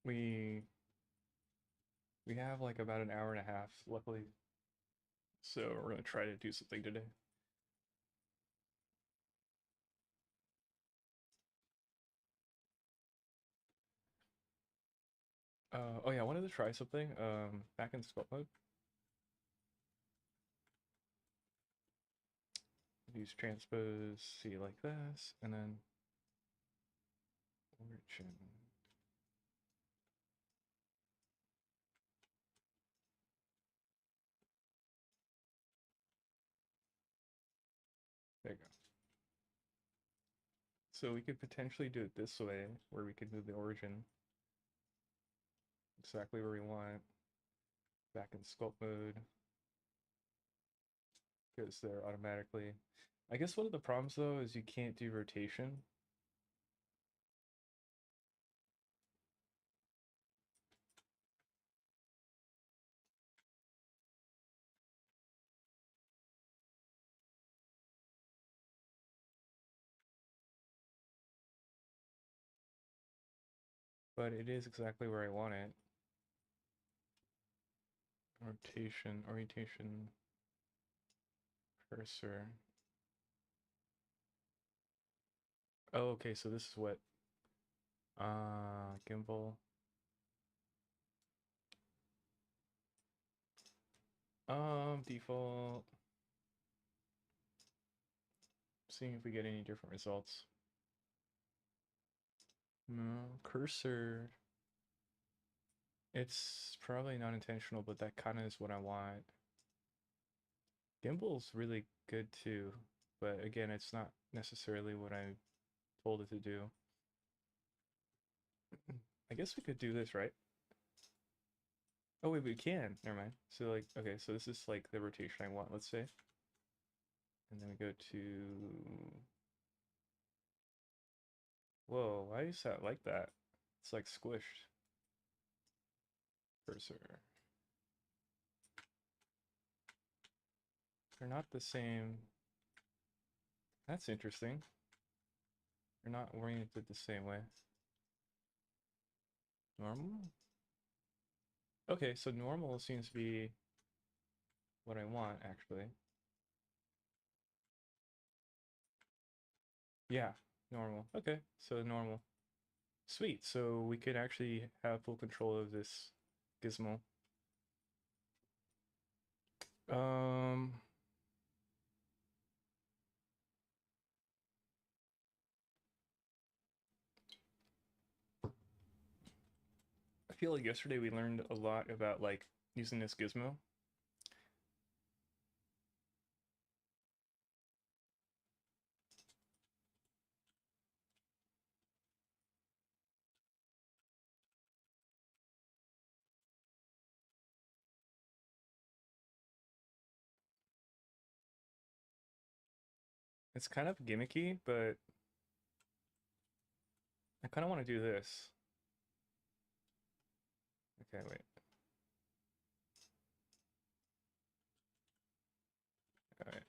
We we have like about an hour and a half, luckily. So we're gonna try to do something today. Oh yeah, I wanted to try something. Back in sculpt mode, use transpose C like this, and then origin. There you go. So we could potentially do it this way, where we could move the origin exactly where we want. Back in sculpt mode, goes there automatically. I guess one of the problems though is you can't do rotation. But it is exactly where I want it. Rotation, orientation, cursor. Oh, okay, so this is what gimbal. Default. Seeing if we get any different results. No, cursor. It's probably not intentional, but that kind of is what I want. Gimbal's really good too, but again, it's not necessarily what I told it to do. I guess we could do this, right? Oh wait, we can. Never mind. So like, okay, so this is like the rotation I want, let's say. And then we go to... Whoa, why is that like that? It's like squished. Cursor. They're not the same. That's interesting. They're not oriented the same way. Normal? Okay, so normal seems to be what I want, actually. Yeah, normal. Okay, so normal. Sweet, so we could actually have full control of this gizmo. Um, I feel like yesterday we learned a lot about like using this gizmo. It's kind of gimmicky, but I kind of want to do this. Okay, wait. All right.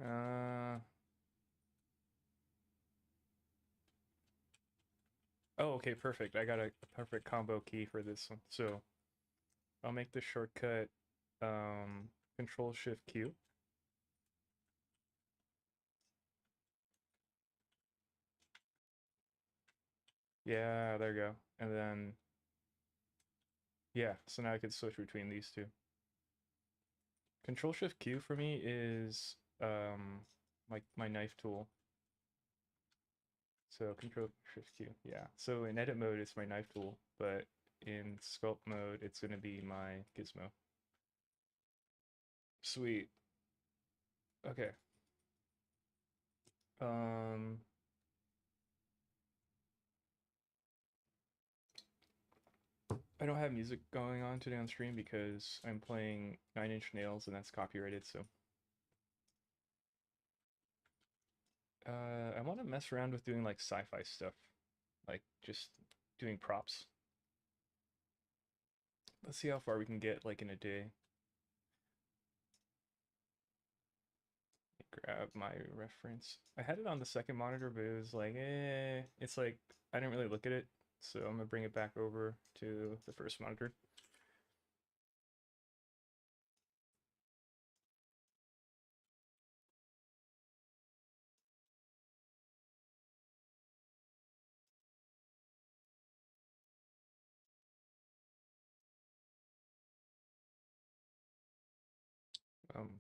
Uh, oh, okay, perfect. I got a perfect combo key for this one. So I'll make the shortcut Control Shift Q. Yeah, there you go. And then yeah, so now I can switch between these two. Control Shift Q for me is my knife tool. So Control Shift Q, yeah. So in edit mode it's my knife tool, but in sculpt mode it's gonna be my gizmo. Sweet. Okay. Um I don't have music going on today on stream because I'm playing Nine Inch Nails and that's copyrighted, so I want to mess around with doing like sci-fi stuff, like just doing props. Let's see how far we can get like in a day. Grab my reference. I had it on the second monitor, but it was like, it's like I didn't really look at it, so I'm gonna bring it back over to the first monitor.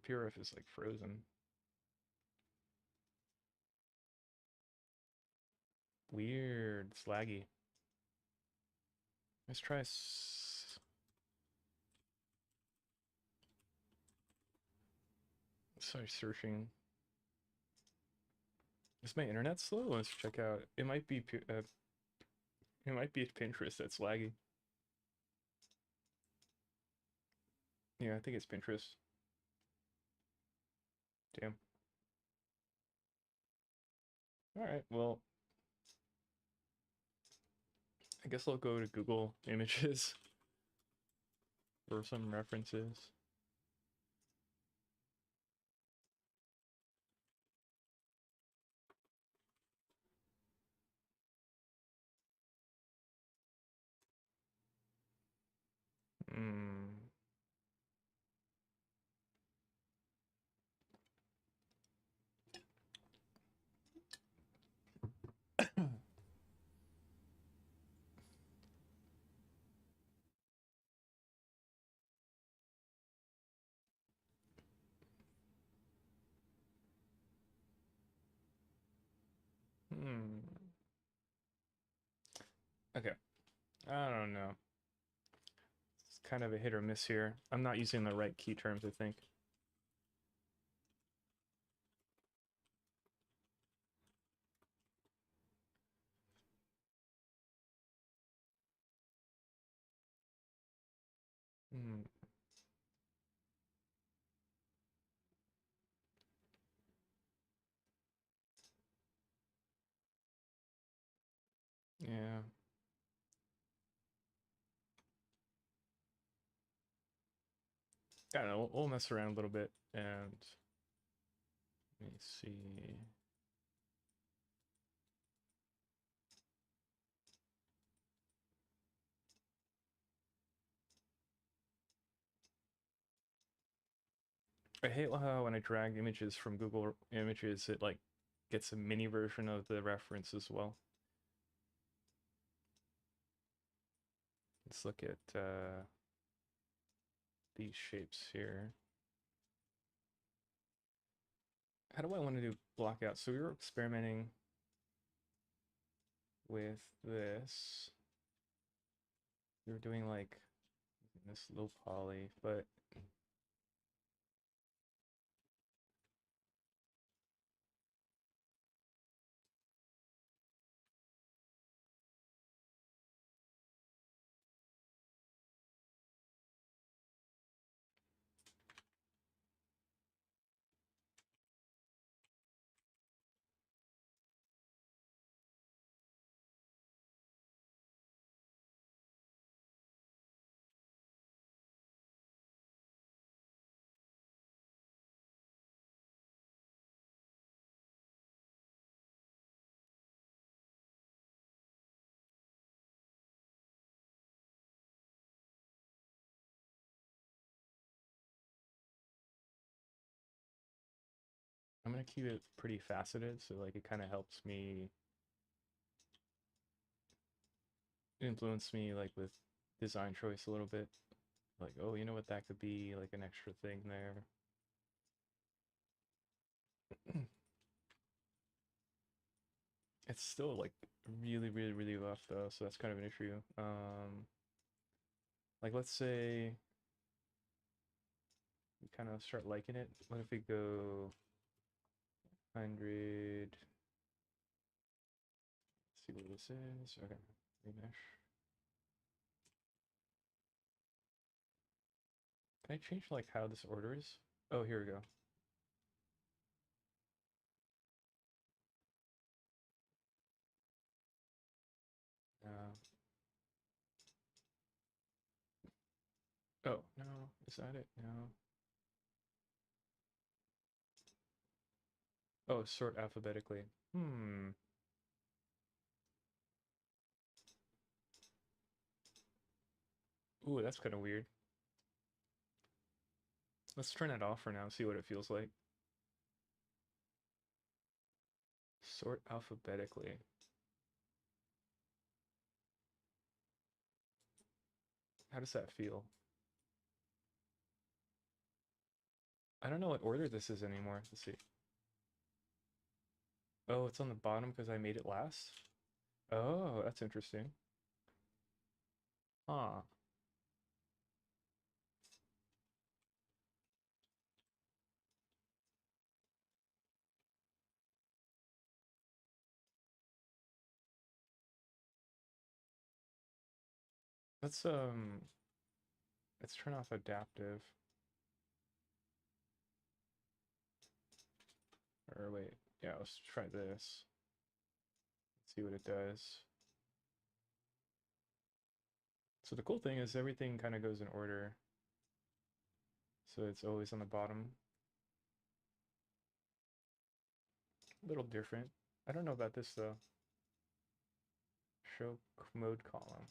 PRF is like frozen. Weird, it's laggy. Let's try. Start searching. Is my internet slow? Let's check out. It might be. It might be Pinterest that's laggy. Yeah, I think it's Pinterest. Damn. All right. Well, I guess I'll go to Google Images for some references. Hmm. Hmm. Okay. I don't know. It's kind of a hit or miss here. I'm not using the right key terms, I think. Hmm. Yeah. I don't know. We'll mess around a little bit and let me see. I hate how when I drag images from Google Images, it like gets a mini version of the reference as well. Let's look at these shapes here. How do I want to do block out? So we were experimenting with this. We were doing like this low poly, but I'm gonna keep it pretty faceted, so like it kind of helps me influence me like with design choice a little bit. Like, oh, you know what, that could be like an extra thing there. It's still like really, really, really rough though, so that's kind of an issue. Like let's say we kind of start liking it. What if we go 100? Let's see what this is. Okay, remesh. Can I change like how this orders? Oh, here we go. Uh, Is that it? No. Oh, sort alphabetically. Hmm. Ooh, that's kind of weird. Let's turn it off for now, see what it feels like. Sort alphabetically. How does that feel? I don't know what order this is anymore. Let's see. Oh, it's on the bottom because I made it last? Oh, that's interesting. Huh. Let's let's turn off adaptive. Or wait, yeah, let's try this. See what it does. So the cool thing is everything kind of goes in order. So it's always on the bottom. A little different. I don't know about this though. Show mode column.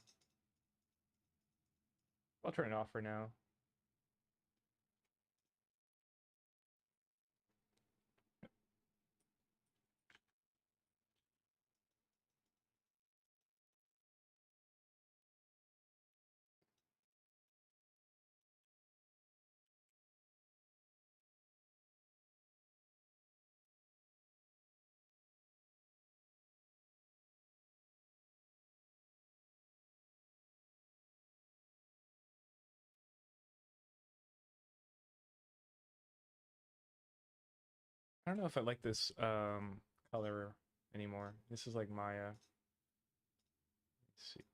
I'll turn it off for now. I don't know if I like this color anymore. This is like Maya. Let's see.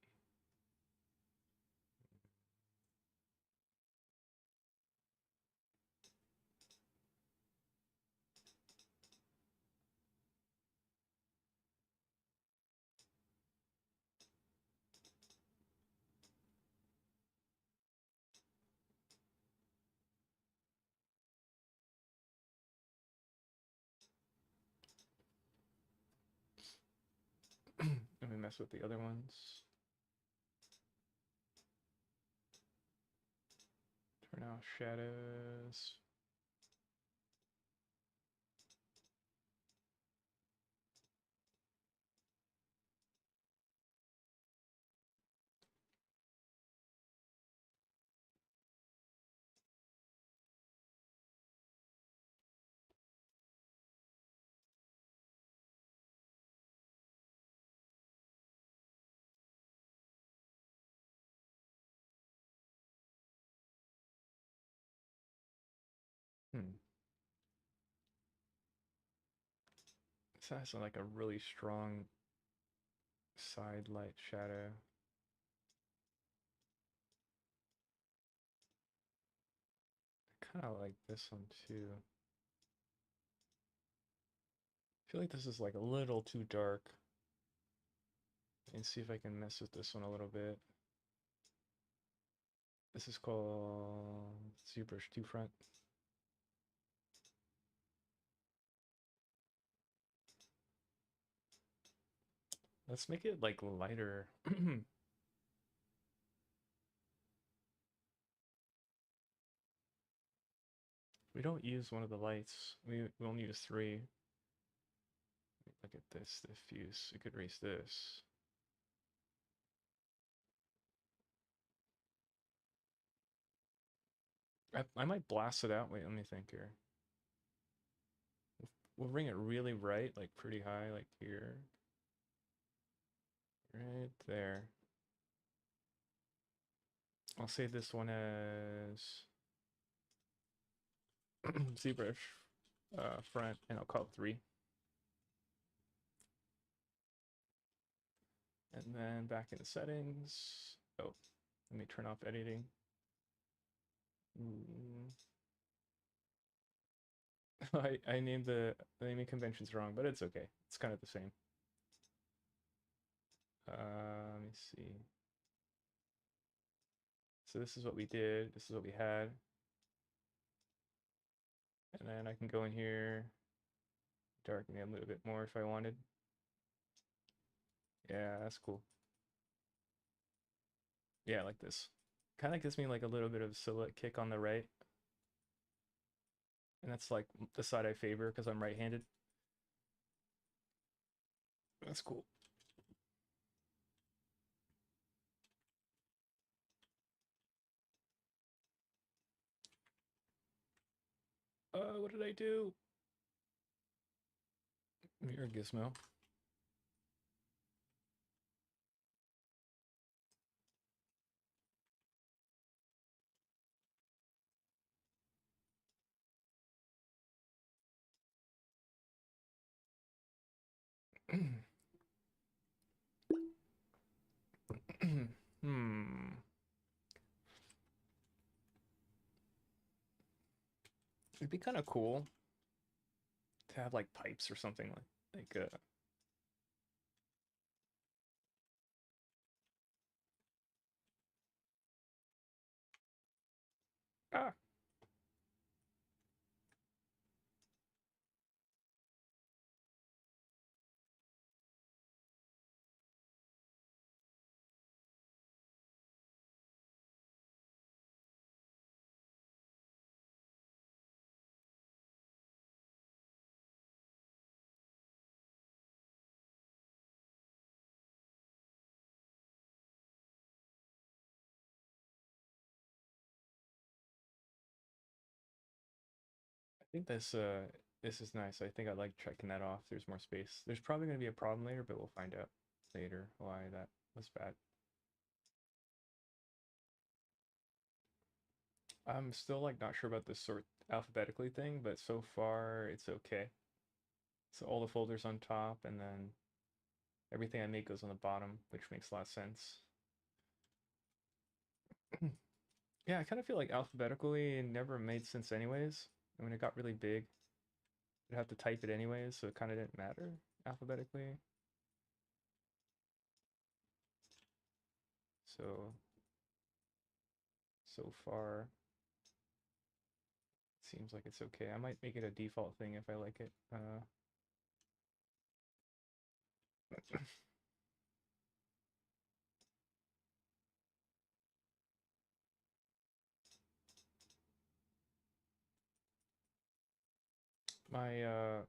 Let me mess with the other ones. Turn off shadows. Hmm. This has like a really strong side light shadow. I kind of like this one too. I feel like this is like a little too dark. And see if I can mess with this one a little bit. This is called ZBrush 2 Front. Let's make it like lighter. We don't use one of the lights. We only use three. Look at this diffuse. We could erase this. I might blast it out. Wait, let me think here. We'll bring it really bright, like pretty high, like here. Right there. I'll save this one as ZBrush front, and I'll call it 3. And then back into settings. Oh, let me turn off editing. I named the naming conventions wrong, but it's okay. It's kind of the same. Let me see. So this is what we did. This is what we had. And then I can go in here, darken it a little bit more if I wanted. Yeah, that's cool. Yeah, like this. Kind of gives me like a little bit of silhouette kick on the right. And that's like the side I favor because I'm right-handed. That's cool. What did I do? Mirror Gizmo. Hmm. It'd be kind of cool to have like pipes or something like ah. I think this is nice. I think I like checking that off. There's more space. There's probably gonna be a problem later, but we'll find out later why that was bad. I'm still like not sure about this sort alphabetically thing, but so far it's okay. So all the folders on top, and then everything I make goes on the bottom, which makes a lot of sense. Yeah, I kind of feel like alphabetically it never made sense anyways. And when it got really big, I'd have to type it anyways, so it kind of didn't matter alphabetically. So so far seems like it's okay. I might make it a default thing if I like it. My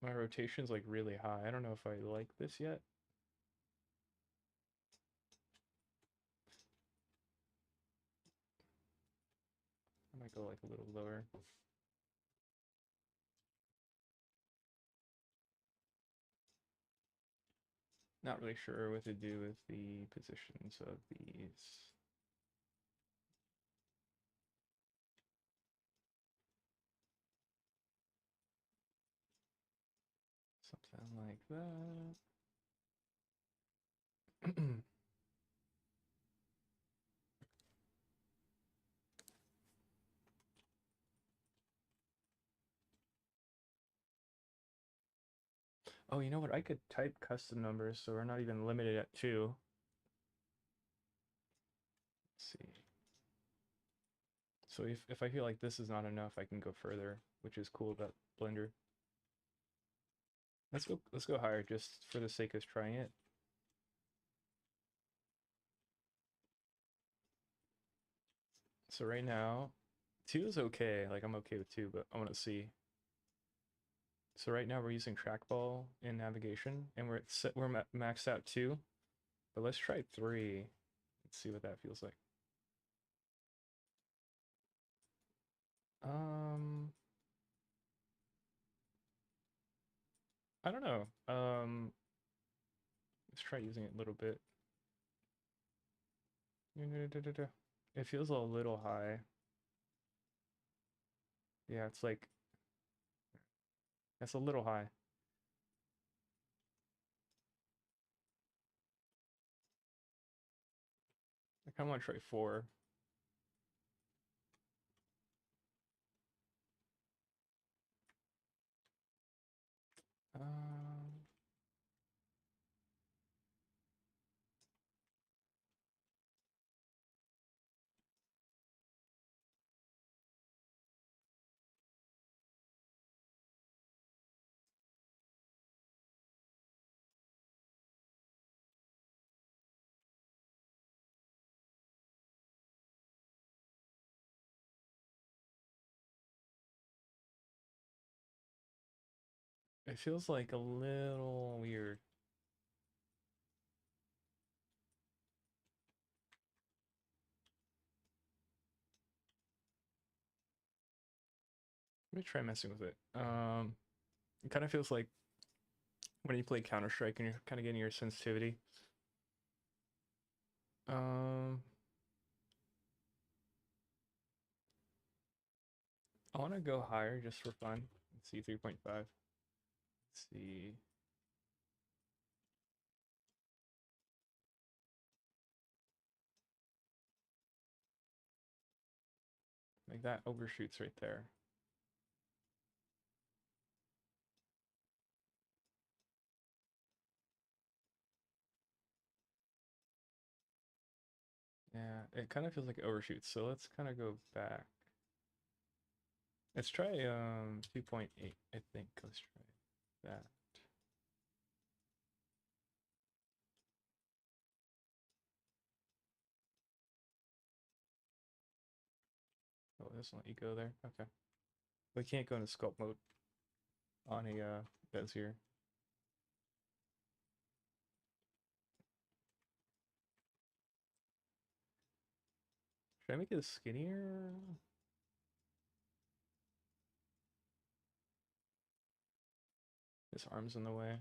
my rotation's like really high. I don't know if I like this yet. I might go like a little lower. Not really sure what to do with the positions of these. Something like that. Oh, you know what? I could type custom numbers, so we're not even limited at two. Let's see. So if I feel like this is not enough, I can go further, which is cool about Blender. Let's go higher just for the sake of trying it. So right now, two is okay. Like I'm okay with two, but I want to see. So right now we're using trackball in navigation, and we're maxed out two. But let's try three. Let's see what that feels like. Um, I don't know. Let's try using it a little bit. It feels a little high. Yeah, it's like that's a little high. I kind of want to try four. Um, It feels like a little weird. Let me try messing with it. It kind of feels like when you play Counter-Strike and you're kind of getting your sensitivity. Um, I want to go higher just for fun. Let's see, 3.5. Let's see. Like that overshoots right there. Yeah, it kind of feels like it overshoots. So let's kind of go back. Let's try 2.8, I think. Let's try that. Oh, it doesn't let you go there. Okay. We can't go into sculpt mode on a Bezier. Should I make it skinnier? His arm's in the way.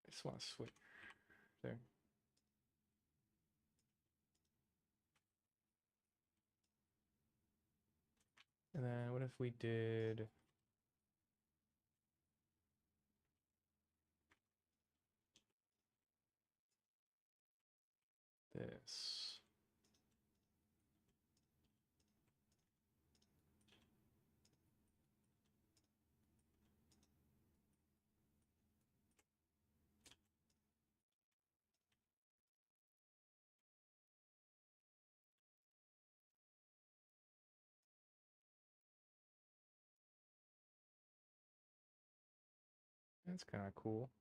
I just want to switch there. And then what if we did this? That's kind of cool.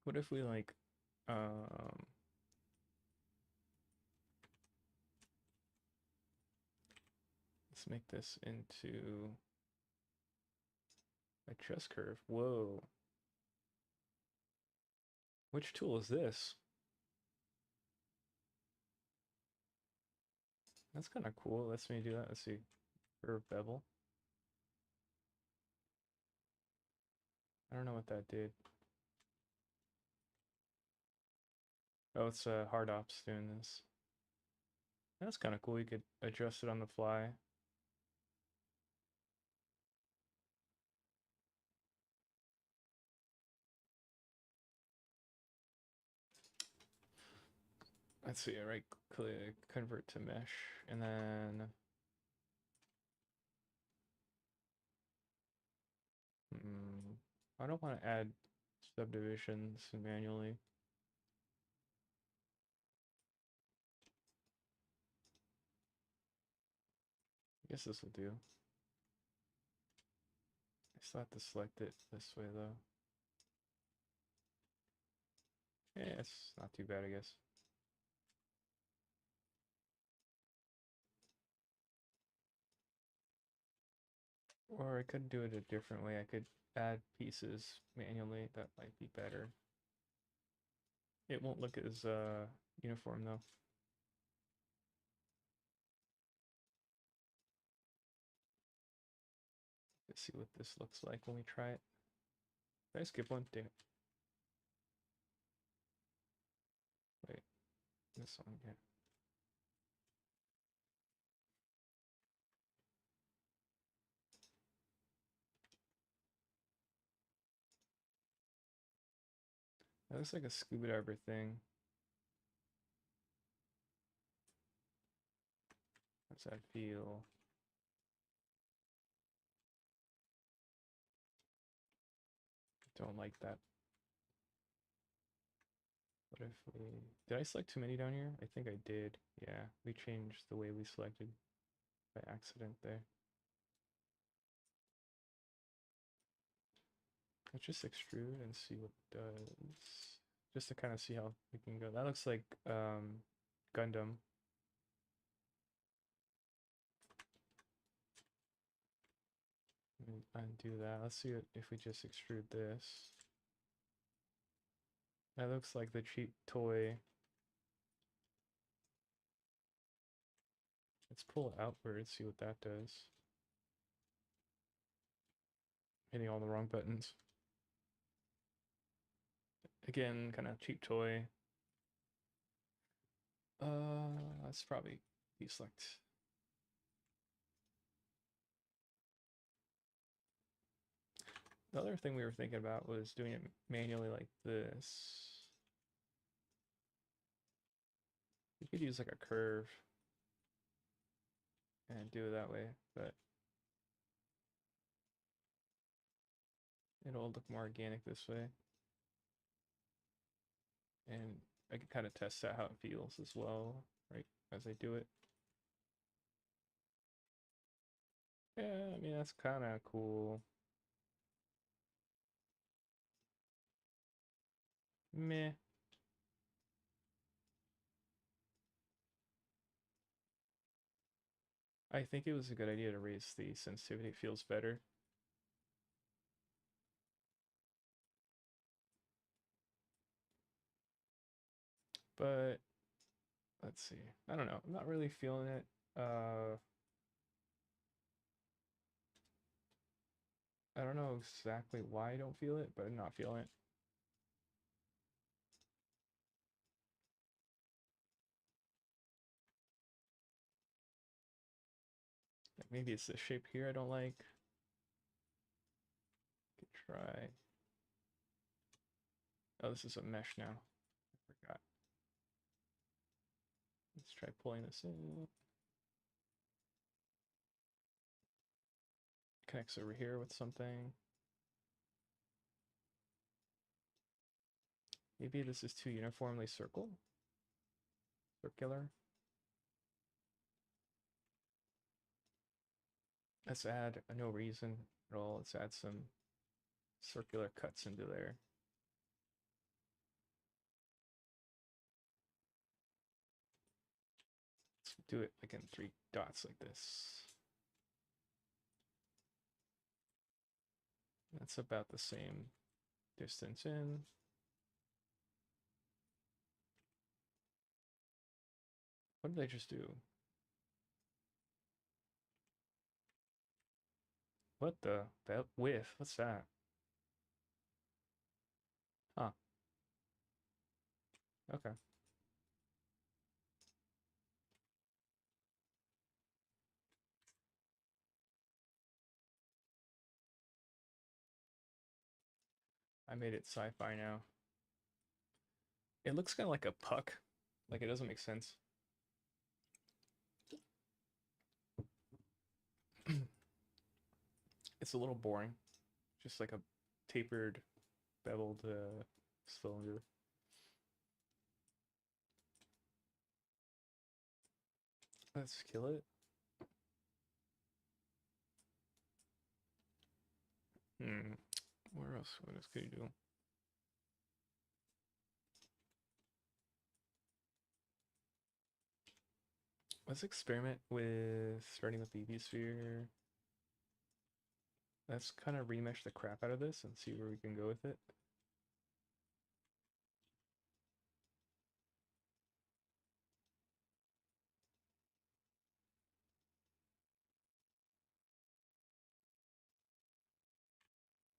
What if we like, let's make this into a chest curve. Whoa. Which tool is this? That's kind of cool. Let's me do that. Let's see. Curve bevel. I don't know what that did. Oh, it's hard ops doing this. That's kind of cool. You could adjust it on the fly. Let's see. Right click, convert to mesh, and then I don't want to add subdivisions manually. I guess this will do. I still have to select it this way though. Yeah, it's not too bad, I guess. Or I could do it a different way. I could add pieces manually. That might be better. It won't look as uniform though. Let's see what this looks like when we try it. Did I skip one? Damn it. Wait, this one, yeah. That looks like a scuba diver thing. How does that feel? Don't like that. What if we... Did I select too many down here? I think I did. Yeah, we changed the way we selected by accident there. Let's just extrude and see what it does. just to kind of see how we can go. That looks like Gundam. Undo that. Let's see if we just extrude this. That looks like the cheap toy. Let's pull it outward, see what that does. Hitting all the wrong buttons. Again, kind of cheap toy. Let's probably deselect. The other thing we were thinking about was doing it manually like this. We could use like a curve and do it that way, but it'll look more organic this way. And I can kind of test out how it feels as well, right, as I do it. Yeah, I mean, that's kind of cool. Meh. I think it was a good idea to raise the sensitivity. It feels better. But let's see. I don't know. I'm not really feeling it. I don't know exactly why I don't feel it, but I'm not feeling it. Maybe it's the shape here I don't like. Could try. Oh, this is a mesh now. I forgot. Let's try pulling this in. Connects over here with something. Maybe this is too uniformly circular. Let's add no reason at all. Let's add some circular cuts into there. Let's do it like in 3 dots like this. That's about the same distance in. What did I just do? What the? That width? What's that? Huh. Okay. I made it sci-fi now. It looks kind of like a puck. Like it doesn't make sense. It's a little boring. Just like a tapered, beveled cylinder. Let's kill it. Where else? What else could you do? Let's experiment with starting with the UV sphere. Let's kind of remesh the crap out of this and see where we can go with it.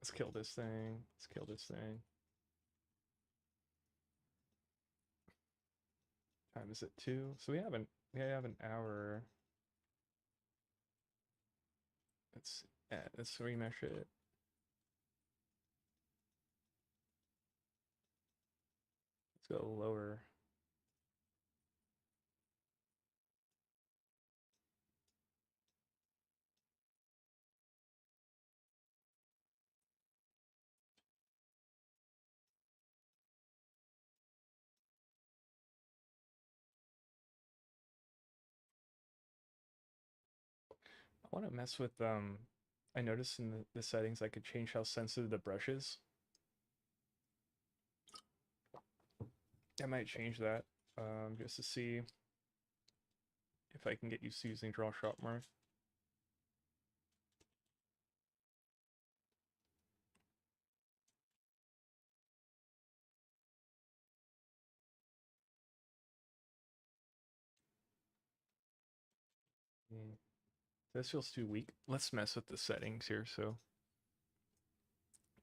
Let's kill this thing. Let's kill this thing. Time is it 2? So we have an hour. Let's remesh it. Let's go lower. I want to mess with I noticed in the settings I could change how sensitive the brush is. I might change that just to see if I can get used to using draw shot more. This feels too weak. Let's mess with the settings here.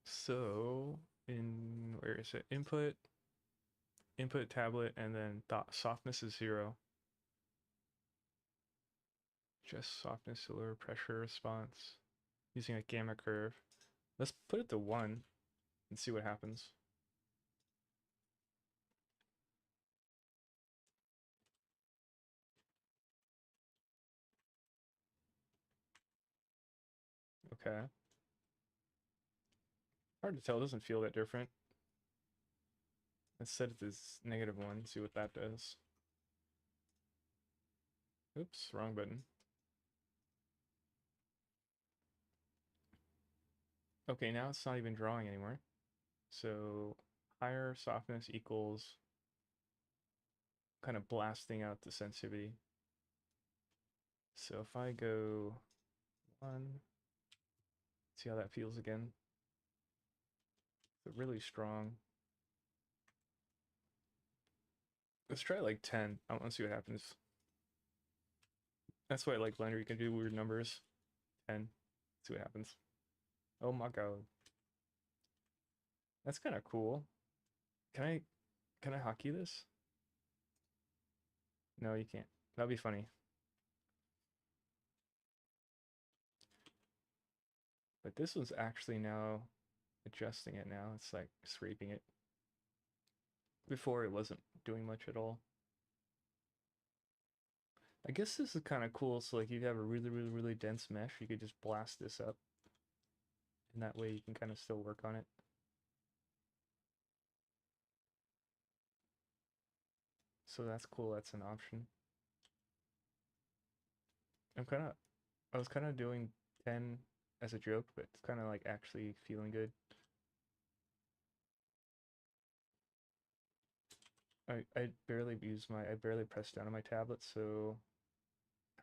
So in where is it? Input tablet, and then softness is 0. Just softness to lower pressure response using a gamma curve. Let's put it to 1 and see what happens. Okay. Hard to tell, it doesn't feel that different. Let's set it as -1, see what that does. Oops, wrong button. Okay, now it's not even drawing anymore. So higher softness equals kind of blasting out the sensitivity. So if I go 1, see how that feels again. It's really strong. Let's try like 10. I want to see what happens. That's why I like Blender. You can do weird numbers. 10. See what happens. Oh my god. That's kind of cool. Can I hotkey this? No, you can't. That'd be funny. But this one's actually now adjusting it now. It's like scraping it. Before it wasn't doing much at all. I guess this is kind of cool. So like you have a really dense mesh, you could just blast this up. And that way you can kind of still work on it. So that's cool, that's an option. I was kind of doing 10 as a joke, but it's kind of like actually feeling good. I barely press down on my tablet, so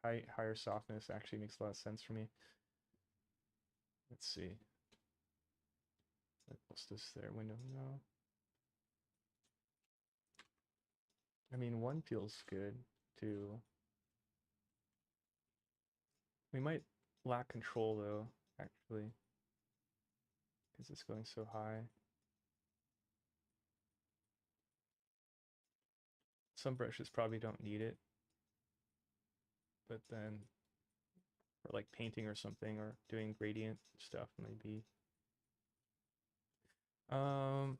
higher softness actually makes a lot of sense for me. Let's see. What's this there? Window? No. I mean, 1 feels good, too. We might lack control, though, actually, because it's going so high. Some brushes probably don't need it, but then for like painting or something, or doing gradient stuff, maybe. Um,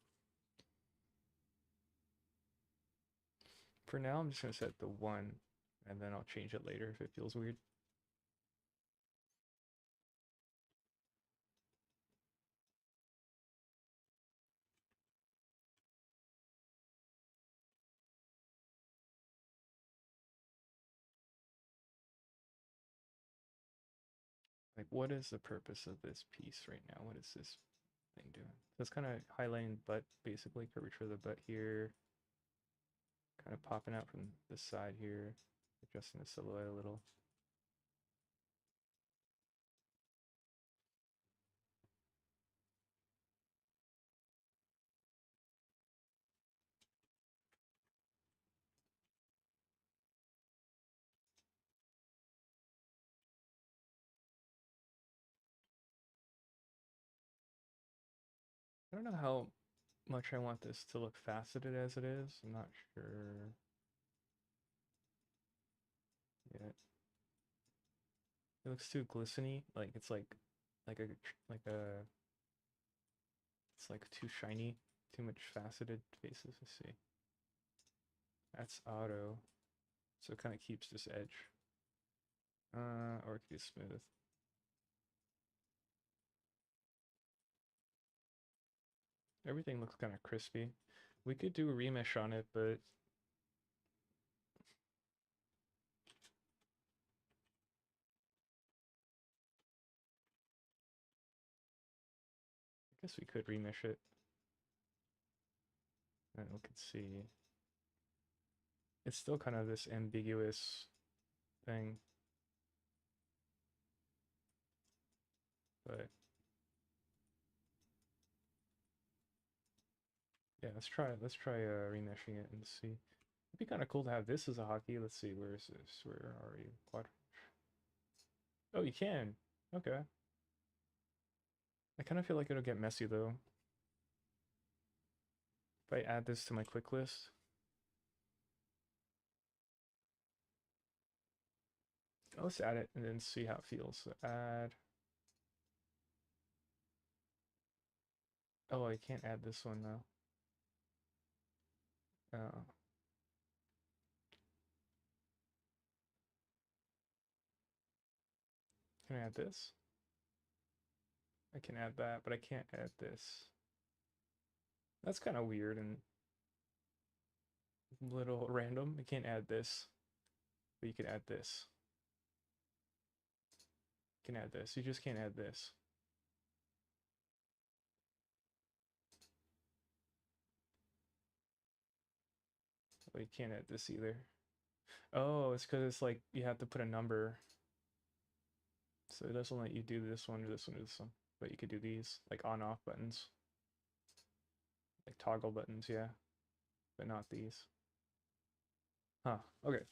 for now, I'm just gonna set the 1, and then I'll change it later if it feels weird. Like, what is the purpose of this piece right now? What is this thing doing? So it's kind of highlighting butt, basically, curvature of the butt here, kind of popping out from this side here, adjusting the silhouette a little. I don't know how much I want this to look faceted as it is. I'm not sure yet. It looks too glisteny, like it's like a like a it's like too shiny, too much faceted faces. Let's see. That's auto, so it kind of keeps this edge. Or it could be smooth. Everything looks kind of crispy. We could do a remesh on it, but I guess we could remesh it. And we could see. It's still kind of this ambiguous thing, but yeah, let's try remeshing it and see. It'd be kind of cool to have this as a hockey. Let's see, where is this? Where are you? Quad. Oh, you can. Okay. I kind of feel like it'll get messy though. If I add this to my quick list. Let's add it and then see how it feels. So add. Oh, I can't add this one now. Uh, can I add this? I can add that, but I can't add this. That's kind of weird and little random. You can't add this, but you can add this. You can add this. You just can't add this. But you can't add this either. Oh, it's because it's like you have to put a number. So it doesn't let you do this one or this one or this one. But you could do these, like on-off buttons. Like toggle buttons, yeah. But not these. Huh, okay.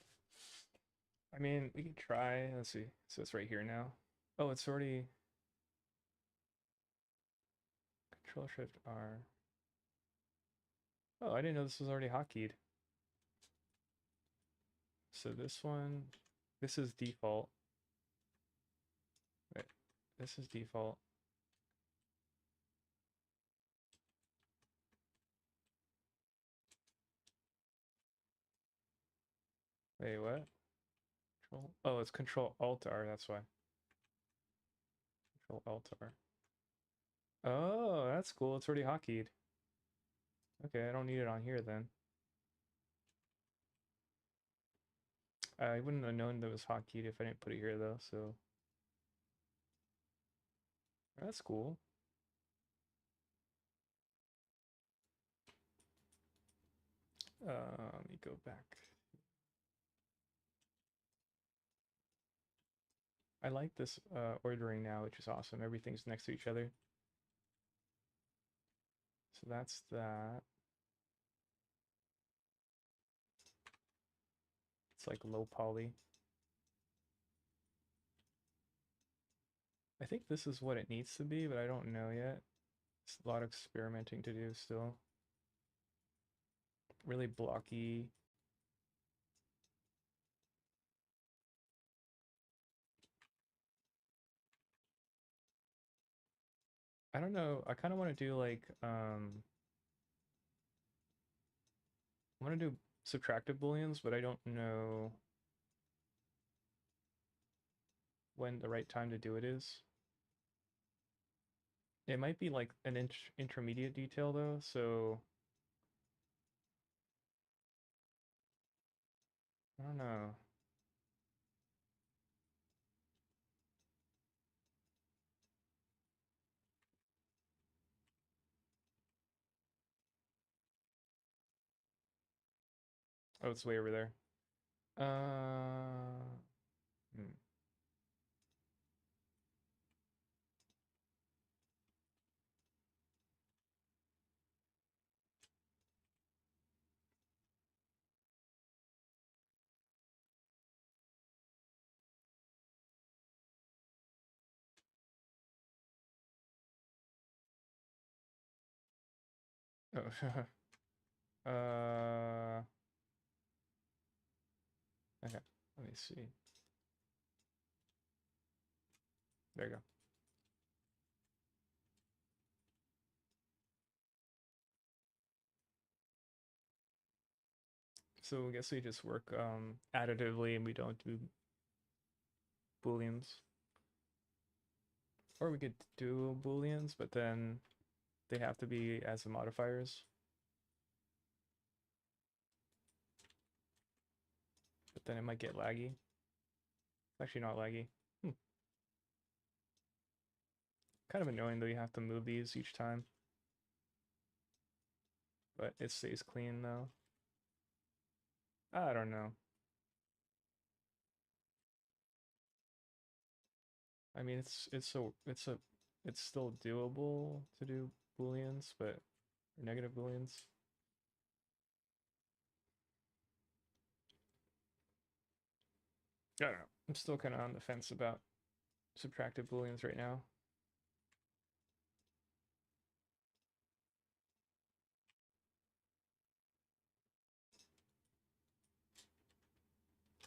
I mean, we can try. Let's see. So it's right here now. Oh, it's already Control Shift R. Oh, I didn't know this was already hotkeyed. So this one, this is default. Wait, this is default. Wait, what? Control. Oh, it's Control Alt R. That's why. Control Alt R. Oh, that's cool. It's already hotkeyed. Okay, I don't need it on here then. I wouldn't have known that it was hotkeyed if I didn't put it here though, so that's cool. Let me go back. I like this ordering now, which is awesome. Everything's next to each other. So that's that. It's like low poly. I think this is what it needs to be, but I don't know yet. It's a lot of experimenting to do still. Really blocky. I don't know. I kind of want to do like I want to do subtractive booleans, but I don't know when the right time to do it is. It might be like an intermediate detail though, so I don't know. Oh, it's way over there. Uh, hmm. Oh, okay. Let me see. There you go. So I guess we just work additively and we don't do booleans. Or we could do booleans, but then they have to be as the modifiers. But then it might get laggy. It's actually not laggy. Kind of annoying though, you have to move these each time. But it stays clean though. I don't know. I mean, it's still doable to do booleans, but or negative booleans. I don't know. I'm still kind of on the fence about subtractive booleans right now.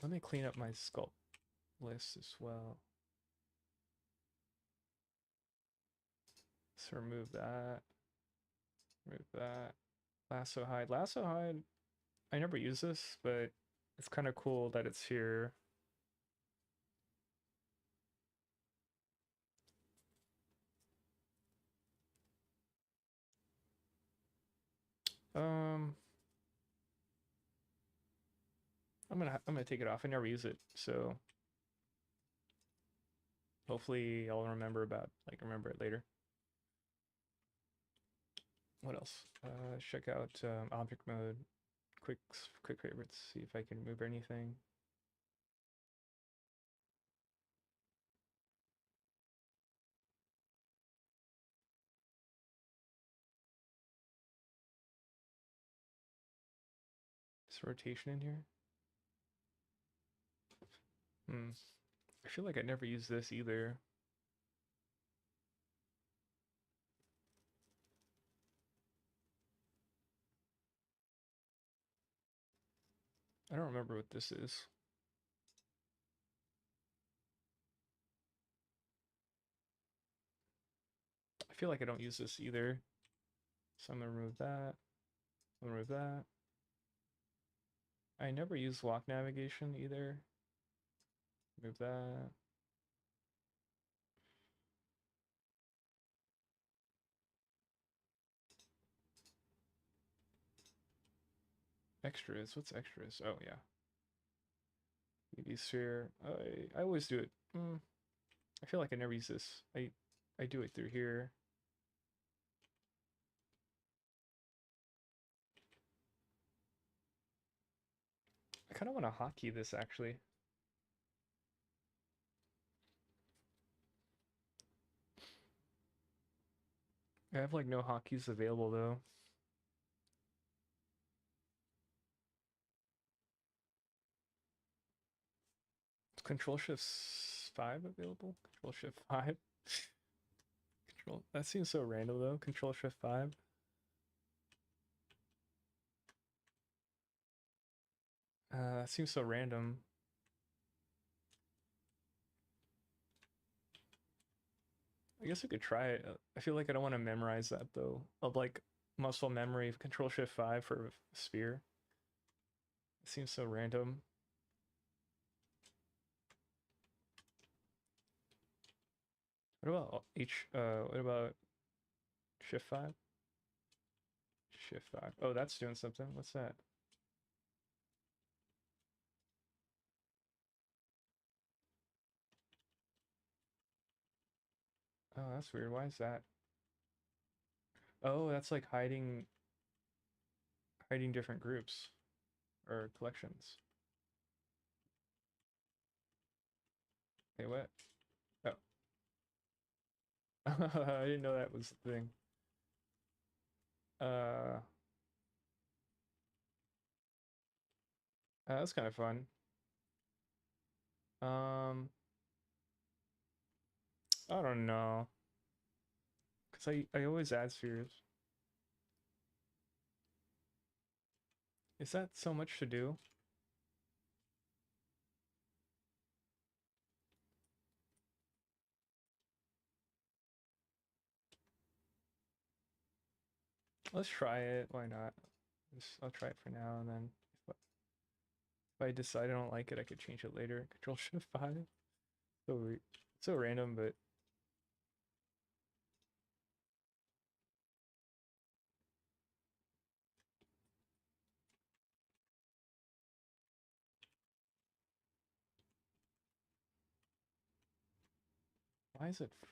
Let me clean up my sculpt list as well. Let's remove that. Remove that. Lasso hide. Lasso hide. I never use this, but it's kind of cool that it's here. Um, I'm gonna take it off. I never use it, so hopefully I'll remember it later. What else? Check out object mode. Quick favorites. See if I can remove anything. Is rotation in here? I feel like I never used this either. I don't remember what this is. I feel like I don't use this either. So I'm gonna remove that. I'm gonna remove that. I never use walk navigation either. Remove that. Extras. What's extras? Oh yeah. UV sphere. I always do it. I feel like I never use this. I do it through here. I kind of want to hotkey this actually. I have like no hotkeys available though. Is Control Shift 5 available? Control Shift 5. Control. That seems so random though. Control Shift 5. That seems so random. I guess I could try it. I feel like I don't want to memorize that though. Of like muscle memory of Control Shift 5 for sphere. It seems so random. What about what about Shift 5? Shift 5. Oh, that's doing something. What's that? Oh, that's weird. Why is that? Oh, that's like hiding different groups or collections. Hey, what? Oh. I didn't know that was the thing. Uh, that's kind of fun. Um, I don't know. Cause I always add spheres. Is that so much to do? Let's try it. Why not? I'll try it for now, and then if I decide I don't like it, I could change it later. Control Shift 5. So weird. So random, but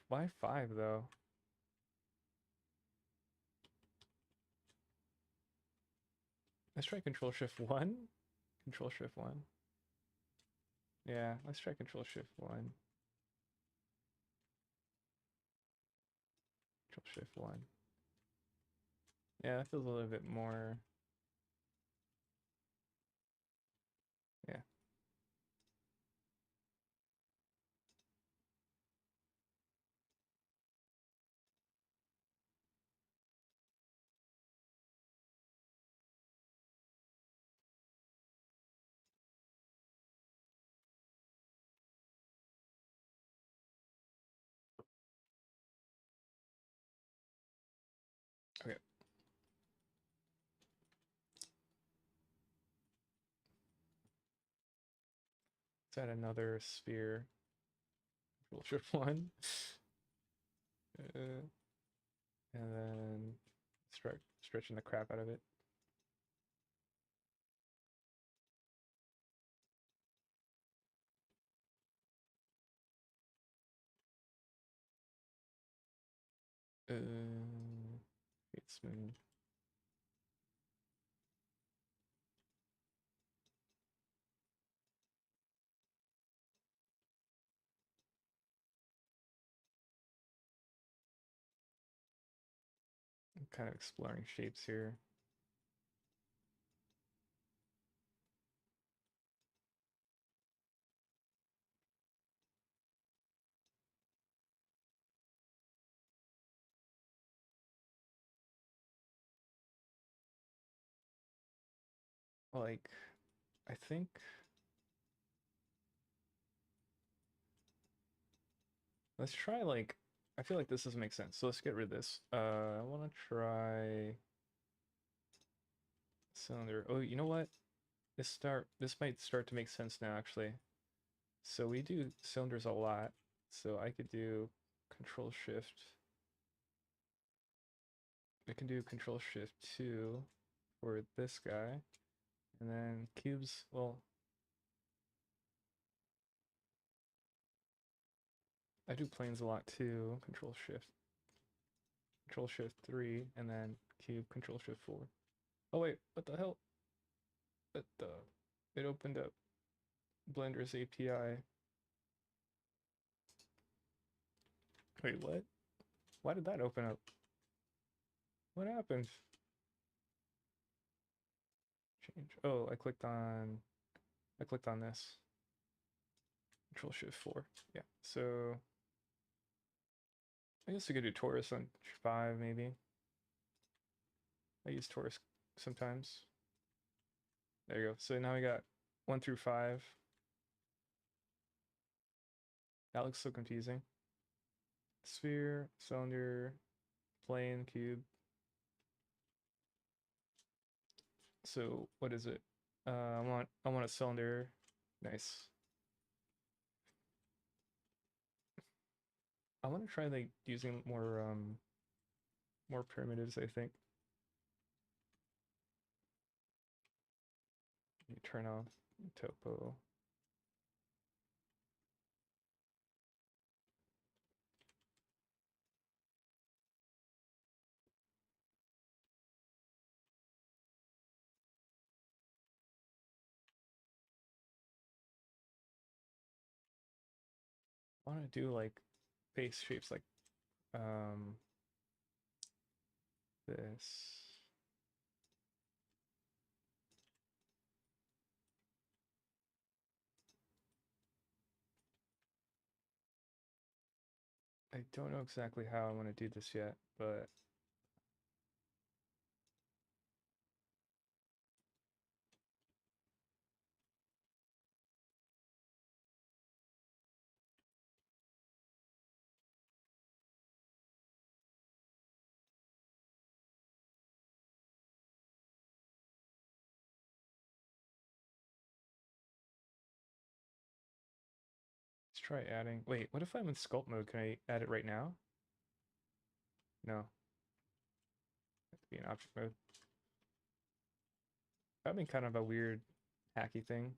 why 5 though? Let's try Control Shift 1. Control Shift 1. Yeah, let's try Control Shift 1. Control Shift 1. Yeah, that feels a little bit more. Yeah. Okay. Let's add another sphere. Control Shift 1. Uh, and then start stretching the crap out of it. It's smooth. I'm kind of exploring shapes here. Like, I think let's try like I feel like this doesn't make sense. So let's get rid of this. I want to try cylinder. Oh, you know what? This might start to make sense now actually. So we do cylinders a lot. So I could do control shift. I can do control shift 2 for this guy. And then cubes, well, I do planes a lot too. Control shift 3, and then cube control shift 4. Oh wait, what the hell? It opened up Blender's API. Wait, what? Why did that open up? What happened? Change. Oh, I clicked on this. Control shift 4. Yeah. So I guess we could do Taurus on 5 maybe. I use Taurus sometimes. There you go. So now we got 1 through 5. That looks so confusing. Sphere, cylinder, plane, cube. So what is it? I want a cylinder. Nice. I want to try like using more primitives, I think. You turn off topo. I want to do like base shapes like um this. I don't know exactly how I want to do this yet, but let's try adding. Wait, what if I'm in sculpt mode? Can I add it right now? No. Have to be in object mode. That'd be kind of a weird hacky thing.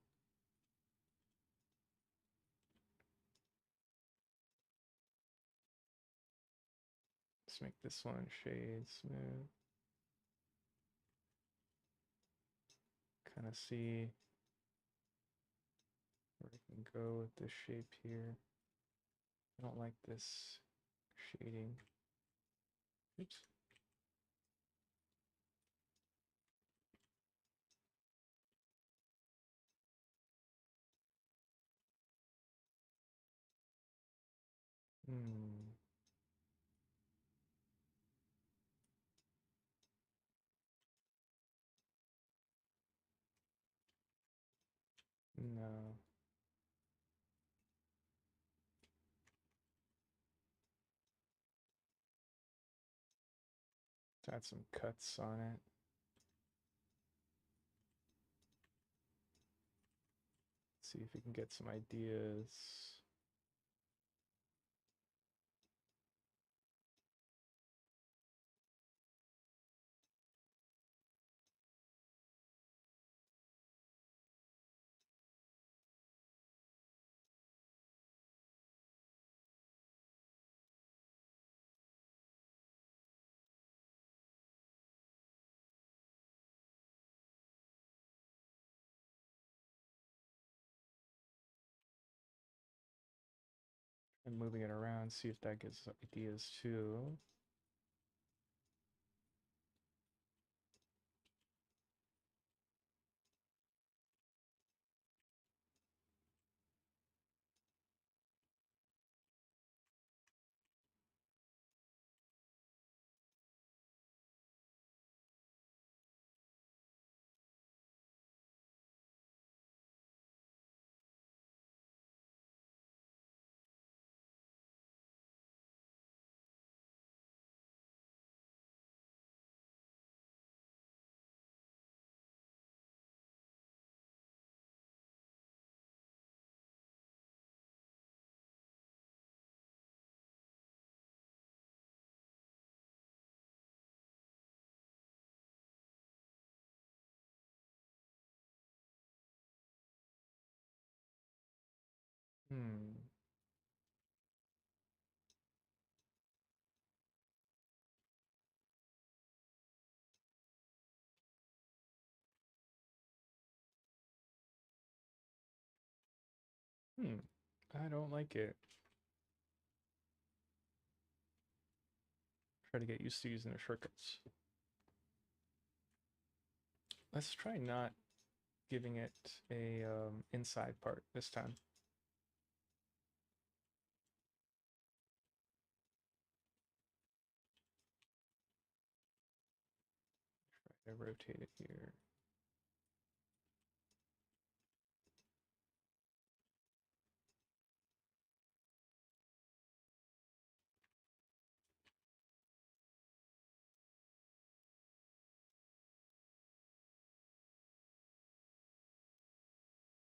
Let's make this one shade smooth. Kind of see. And go with this shape here. I don't like this shading. Oops. Hmm. No. Let's add some cuts on it. See if we can get some ideas. And moving it around, see if that gives ideas too. Hmm. Hmm. I don't like it. Try to get used to using the shortcuts. Let's try not giving it a inside part this time. Try to rotate it here.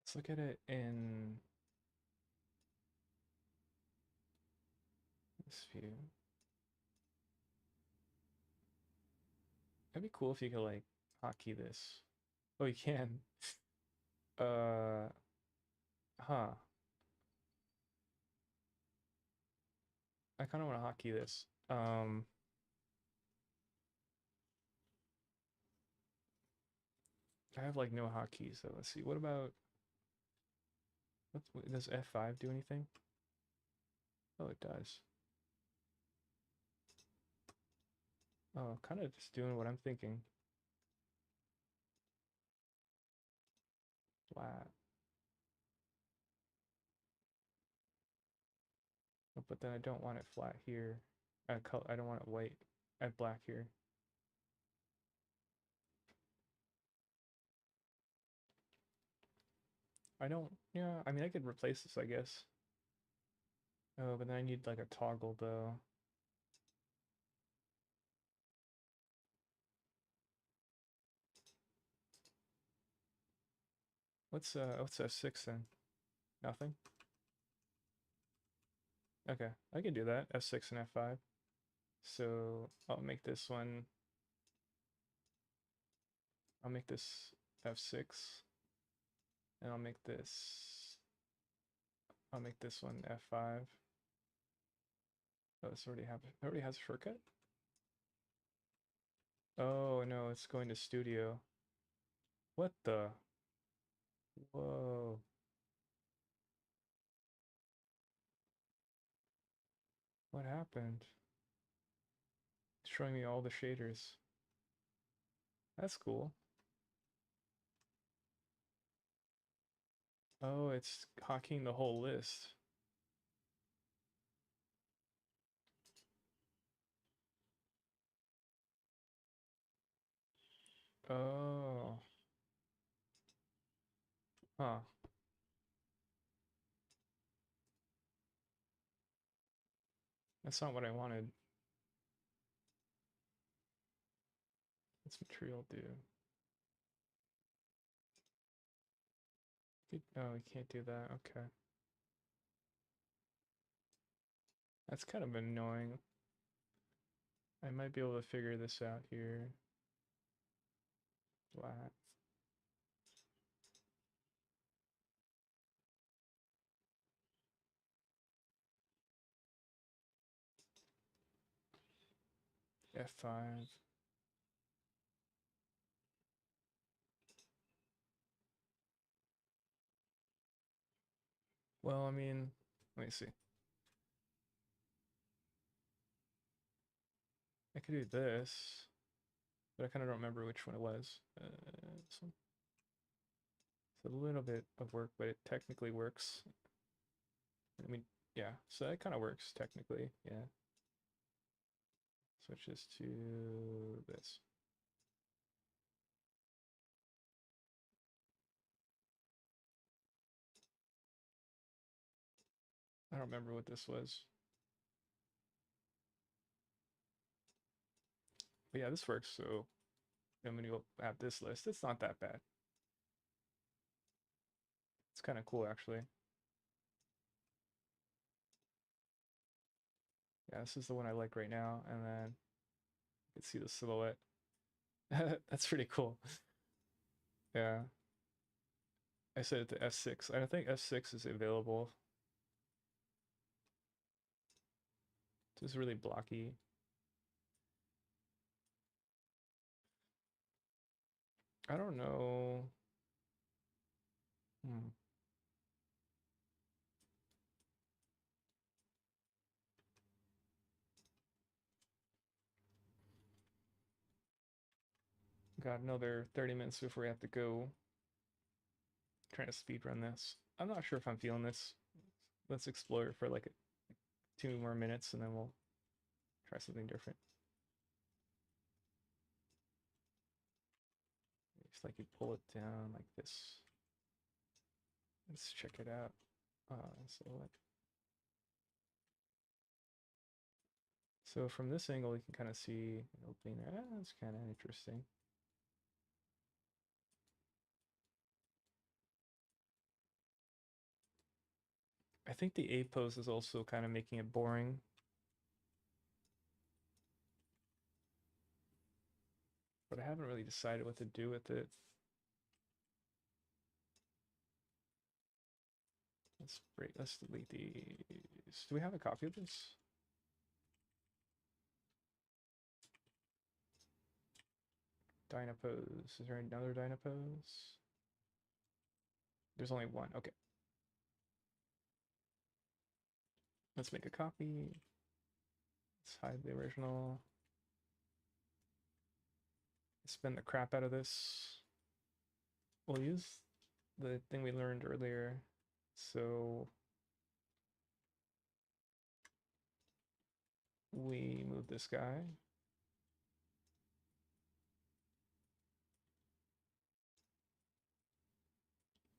Let's look at it in this view. That'd be cool if you could like hotkey this. Oh, you can. Uh, huh. I kind of want to hotkey this. I have like no hotkeys, so let's see. What about does F5 do anything? Oh, it does. Oh, kind of just doing what I'm thinking. Flat. Oh, but then I don't want it flat here. I don't want it white. I have black here. I don't. Yeah, I mean, I could replace this, I guess. Oh, but then I need like a toggle though. What's F6 then? Nothing? Okay, I can do that. F6 and F5. So I'll make this one. I'll make this F6, and I'll make this one F5. Oh, this already has a shortcut? Oh no, it's going to studio. What the? Whoa. What happened? It's showing me all the shaders. That's cool. Oh, it's hocking the whole list. Oh. Huh. That's not what I wanted. What's material do? Oh, we can't do that. Okay. That's kind of annoying. I might be able to figure this out here. Flat. F5. Well, I mean, let me see. I could do this, but I kind of don't remember which one it was. This one. It's a little bit of work, but it technically works. I mean, yeah, so that kind of works technically. Yeah. Switches to this. I don't remember what this was. But yeah, this works. So I'm going to add this list. It's not that bad. It's kind of cool, actually. Yeah, this is the one I like right now. And then you can see the silhouette. That's pretty cool. Yeah. I set it to F6. I don't think F6 is available. It's really blocky. I don't know. Hmm. Got another 30 minutes before we have to go. Trying to speed run this. I'm not sure if I'm feeling this. Let's explore for like 2 more minutes and then we'll try something different. It's like you pull it down like this. Let's check it out. So from this angle, you can kind of see an opening there. That's kind of interesting. I think the A pose is also kind of making it boring. But I haven't really decided what to do with it. Let's delete these. Do we have a copy of this? Dynapose. Is there another Dynapose? There's only one. Okay. Let's make a copy. Let's hide the original. Spin the crap out of this. We'll use the thing we learned earlier. So we move this guy.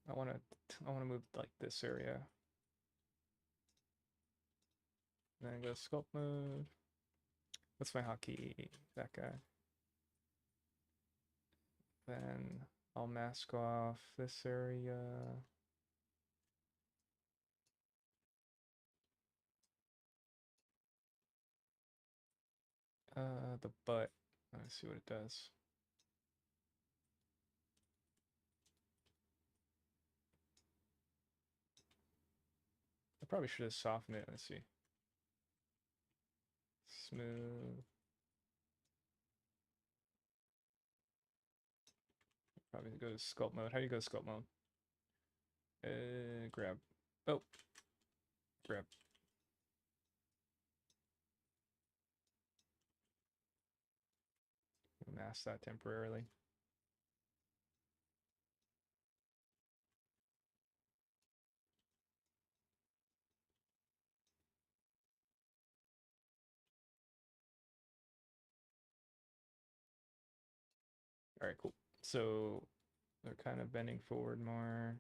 I want to move like this area. Then go sculpt mode. What's my hotkey? That guy. Then I'll mask off this area. The butt. Let's see what it does. I probably should have softened it. Let's see. Smooth. Probably go to sculpt mode. How do you go to sculpt mode? Grab. Oh, grab. mask that temporarily. All right, cool. So they're kind of bending forward more.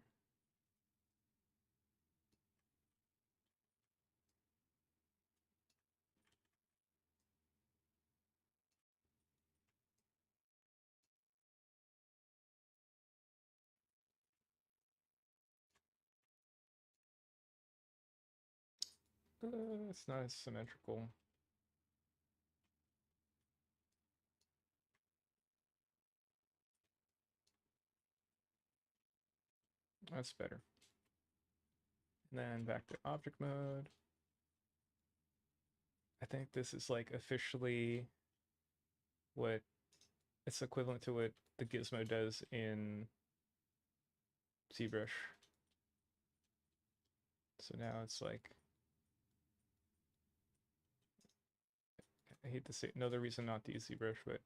It's not as symmetrical. That's better. And then back to object mode. I think this is like officially what it's equivalent to what the gizmo does in ZBrush. So now it's like, I hate to say another reason not to use ZBrush, but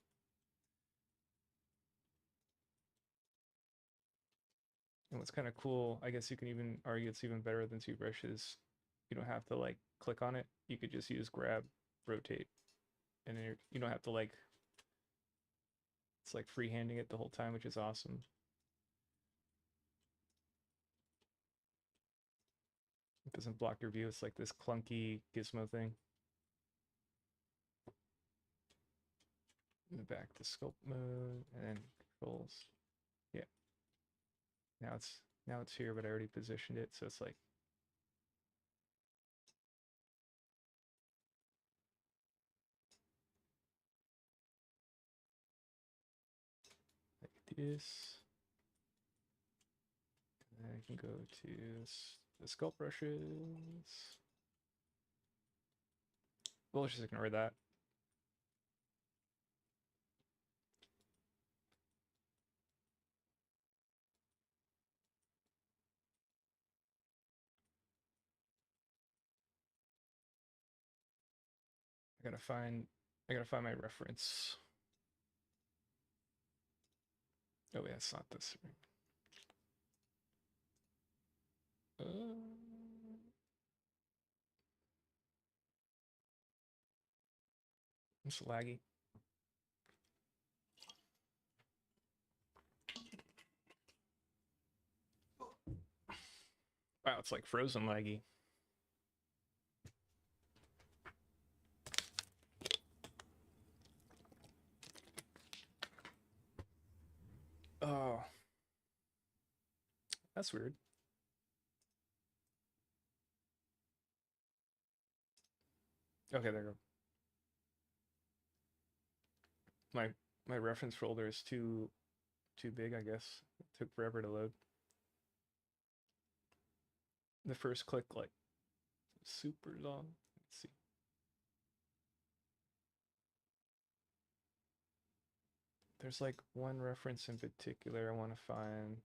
and what's kind of cool, I guess you can even argue it's even better than ZBrush is you don't have to like click on it. You could just use grab, rotate, and you don't have to like, it's like freehanding it the whole time, which is awesome. It doesn't block your view. It's like this clunky gizmo thing. And back to sculpt mode and then controls. Yeah. Now it's here, but I already positioned it, so it's like this. And then I can go to the sculpt brushes. We'll just ignore that. I gotta find my reference. Oh yeah, it's not this. Uh, it's laggy. Wow, it's like frozen laggy. Oh, that's weird. Okay, there we go. My my reference folder is too big, I guess. It took forever to load. The first click like super long. Let's see. There's like one reference in particular I want to find.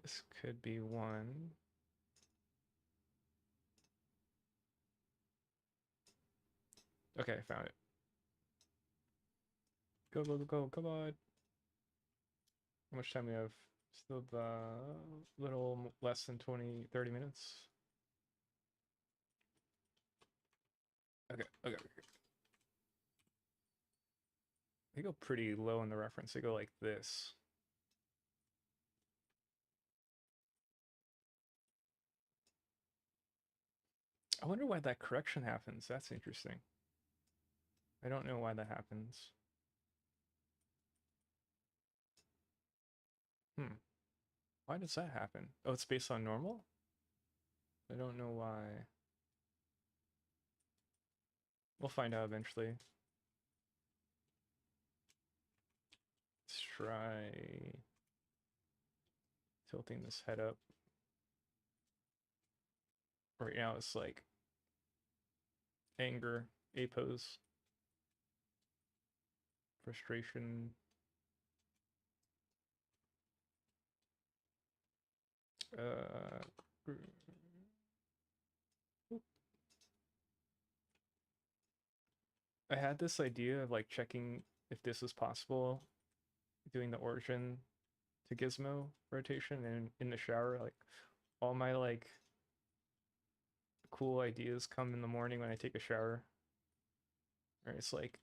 This could be one. Okay, I found it. Go, go, go, go, come on. How much time we have? Still a little less than 20, 30 minutes. Okay, okay. They go pretty low in the reference. They go like this. I wonder why that correction happens. That's interesting. I don't know why that happens. Hmm. Why does that happen? Oh, it's based on normal? I don't know why. We'll find out eventually. Let's try tilting this head up. Right now it's like anger, A pose, frustration. Uh, I had this idea of like checking if this was possible, doing the origin to gizmo rotation and in the shower. Like all my like cool ideas come in the morning when I take a shower. Or it's like,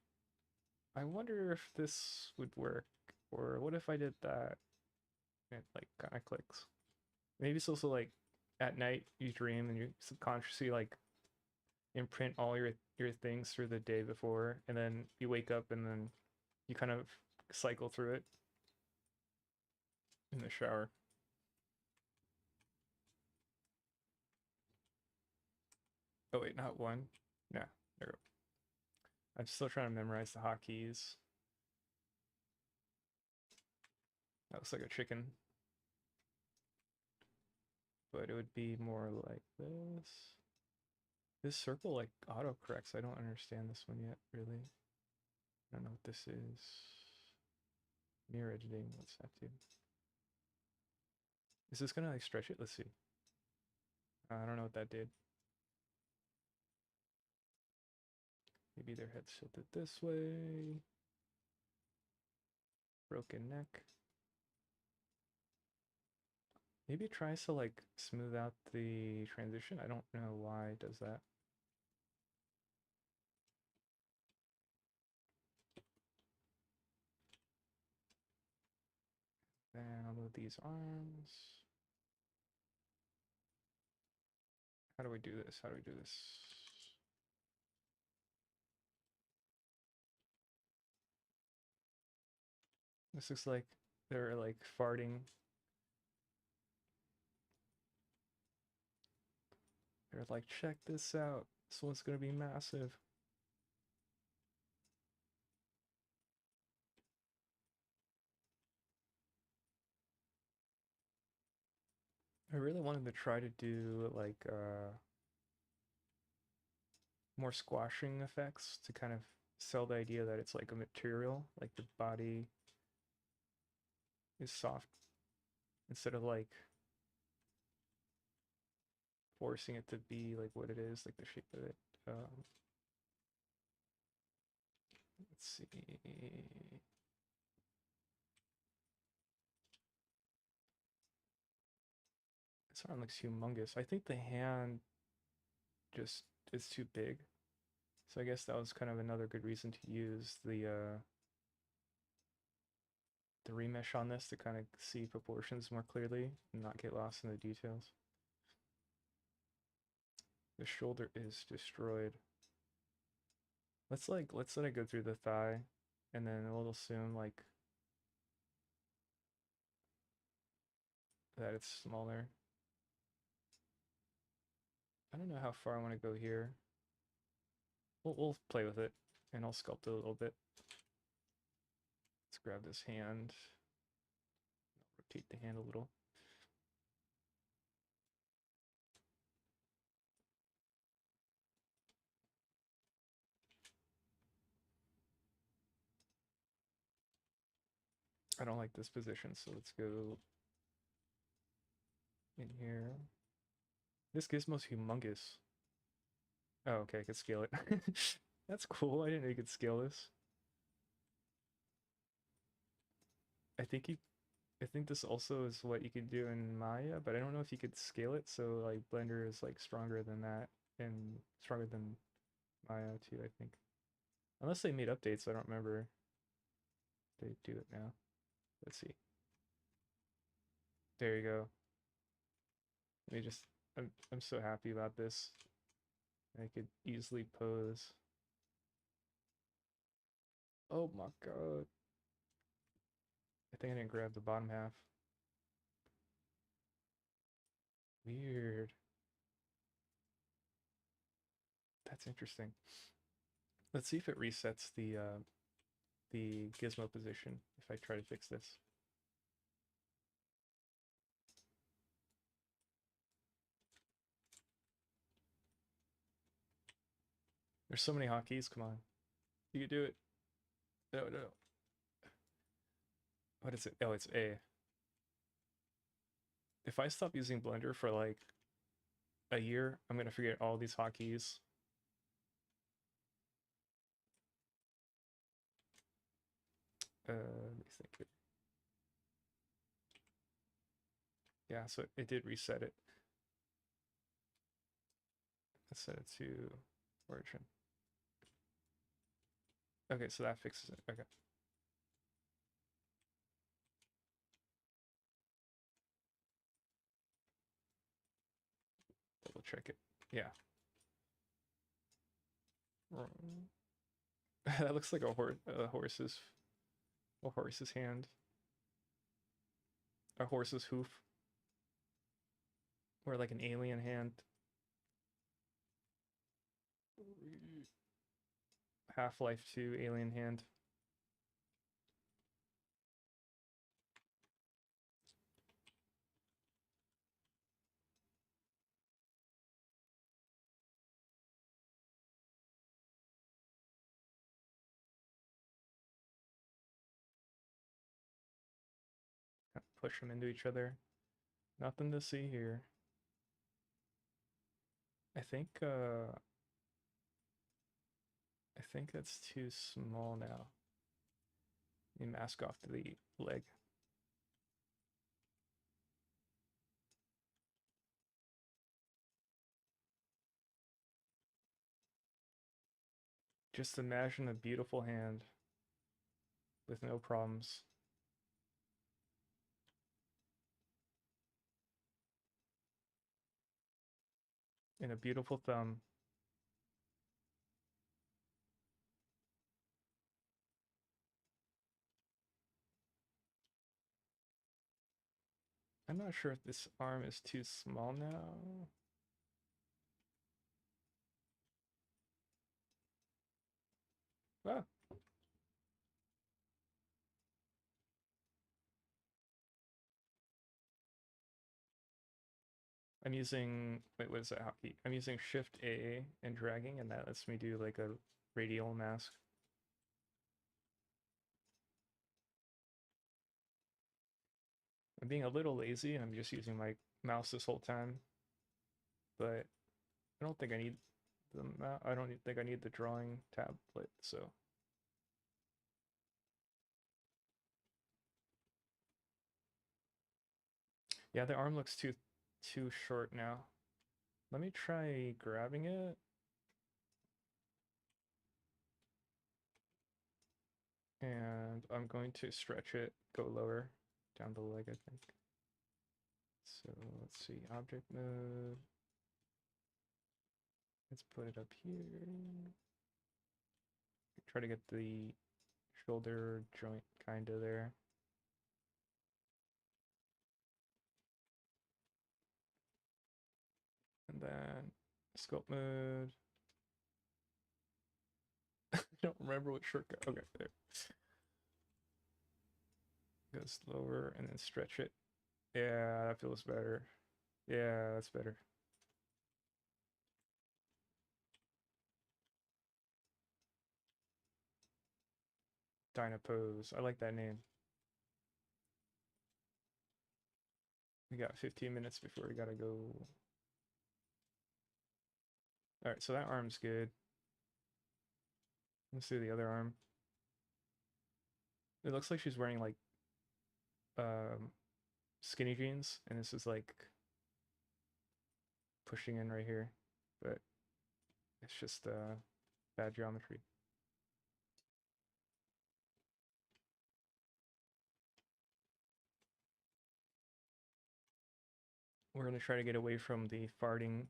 I wonder if this would work, or what if I did that? And it like kind of clicks. Maybe it's also like at night you dream and you subconsciously like imprint all your things through the day before, and then you wake up and then you kind of cycle through it in the shower. Oh wait, not one. Nah, there we go. I'm still trying to memorize the hotkeys. That looks like a chicken, but it would be more like this. This circle like auto corrects. I don't understand this one yet, really. I don't know what this is. Mirror editing, what's that do? Is this gonna like stretch it? Let's see. I don't know what that did. Maybe their head's tilted this way. Broken neck. Maybe it tries to like smooth out the transition. I don't know why it does that. Then I'll move these arms. How do we do this? How do we do this? This looks like they're like farting. They're like, check this out. This one's gonna be massive. I really wanted to try to do like more squashing effects to kind of sell the idea that it's like a material, like the body is soft instead of like forcing it to be like what it is, like the shape of it. Let's see. This arm looks humongous. I think the hand just is too big. So I guess that was kind of another good reason to use the remesh on this to kind of see proportions more clearly and not get lost in the details. The shoulder is destroyed. Let's let it go through the thigh, and then we'll assume like that it's smaller. I don't know how far I want to go here. We'll play with it, and I'll sculpt it a little bit. Let's grab this hand. Rotate the hand a little. I don't like this position, so let's go in here. This gizmo's humongous. Oh, okay, I could scale it. That's cool. I didn't know you could scale this. I think you I think this also is what you could do in Maya, but I don't know if you could scale it, so like Blender is like stronger than that and stronger than Maya too, I think. Unless they made updates, I don't remember. They do it now. Let's see. There you go. Let me just I'm so happy about this. I could easily pose. Oh my god. I think I didn't grab the bottom half. Weird. That's interesting. Let's see if it resets the gizmo position if I try to fix this. There's so many hotkeys. Come on, you can do it. No, no. What is it? Oh, it's A. If I stop using Blender for like a year, I'm gonna forget all these hotkeys. Let me think here. Yeah, so it did reset it. Let's set it to origin. Okay, so that fixes it. Okay. Double check it. Yeah. That looks like a horse's hand, a horse's hoof, or like an alien hand. Half-Life 2 alien hand. Push them into each other. Nothing to see here. I think uh I think that's too small now. Let me mask off the leg. Just imagine a beautiful hand with no problems. And a beautiful thumb. I'm not sure if this arm is too small now. Ah, I'm using, wait, what is that hotkey? I'm using Shift A and dragging, and that lets me do like a radial mask. I'm being a little lazy and I'm just using my mouse this whole time, but I don't think I need I don't think I need the drawing tablet, so. Yeah, the arm looks too short now. Let me try grabbing it. And I'm going to stretch it, go lower, down the leg, I think. So let's see, object mode. Let's put it up here. Try to get the shoulder joint kind of there. And then sculpt mode. I don't remember what shortcut. Okay, there. Go slower and then stretch it. Yeah, that feels better. Yeah, that's better. Dynapose. I like that name. We got 15 minutes before we gotta go. Alright, so that arm's good. Let's do the other arm. It looks like she's wearing like um skinny jeans, and this is like pushing in right here, but it's just bad geometry. We're gonna try to get away from the farting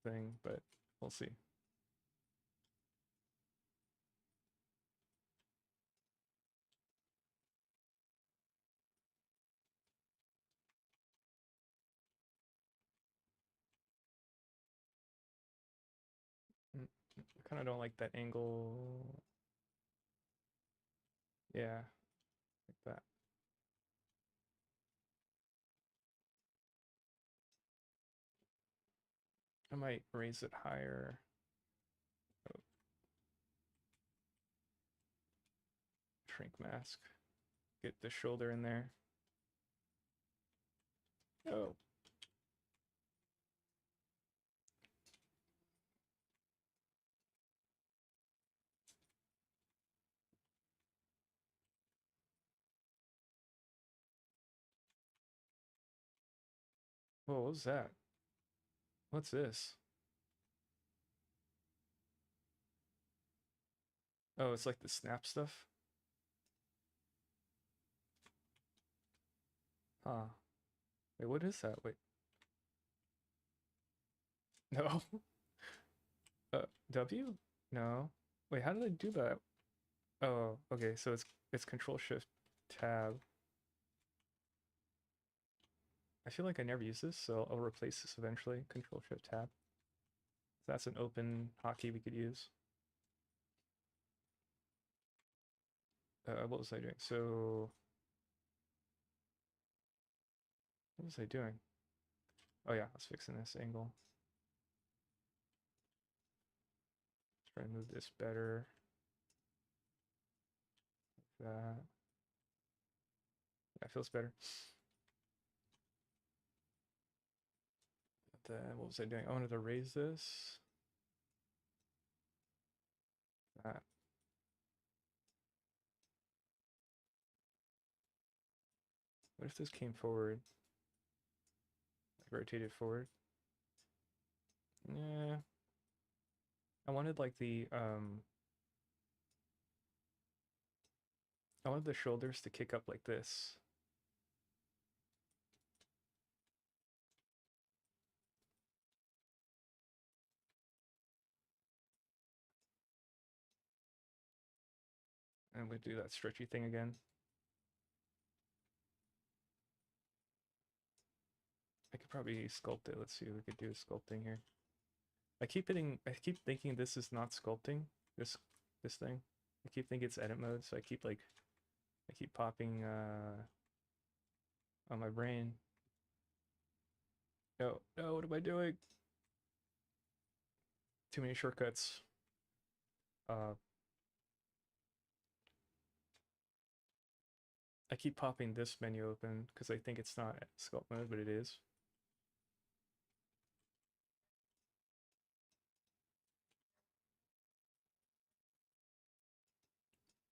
thing, but we'll see. I kind of don't like that angle. Yeah, like that. I might raise it higher. shrink mask. Get the shoulder in there. Oh. Whoa, what was that? What's this? Oh, it's like the snap stuff? Huh. Wait, what is that? Wait. No. W? No. Wait, how did I do that? Oh, okay, so it's Control Shift Tab. I feel like I never use this, so I'll replace this eventually. Control Shift Tab. That's an open hotkey we could use. What was I doing? So, what was I doing? Oh yeah, I was fixing this angle. Try to move this better. Like that. That feels better. Then what was I doing? I wanted to raise this. That. What if this came forward? Like rotated forward? Yeah. I wanted like I wanted the shoulders to kick up like this. And we do that stretchy thing again. I could probably sculpt it. Let's see what we could do sculpting here. I keep thinking this is not sculpting, this thing. I keep thinking it's edit mode, so I keep popping on my brain. No, no, what am I doing? Too many shortcuts. I keep popping this menu open because I think it's not sculpt mode, but it is.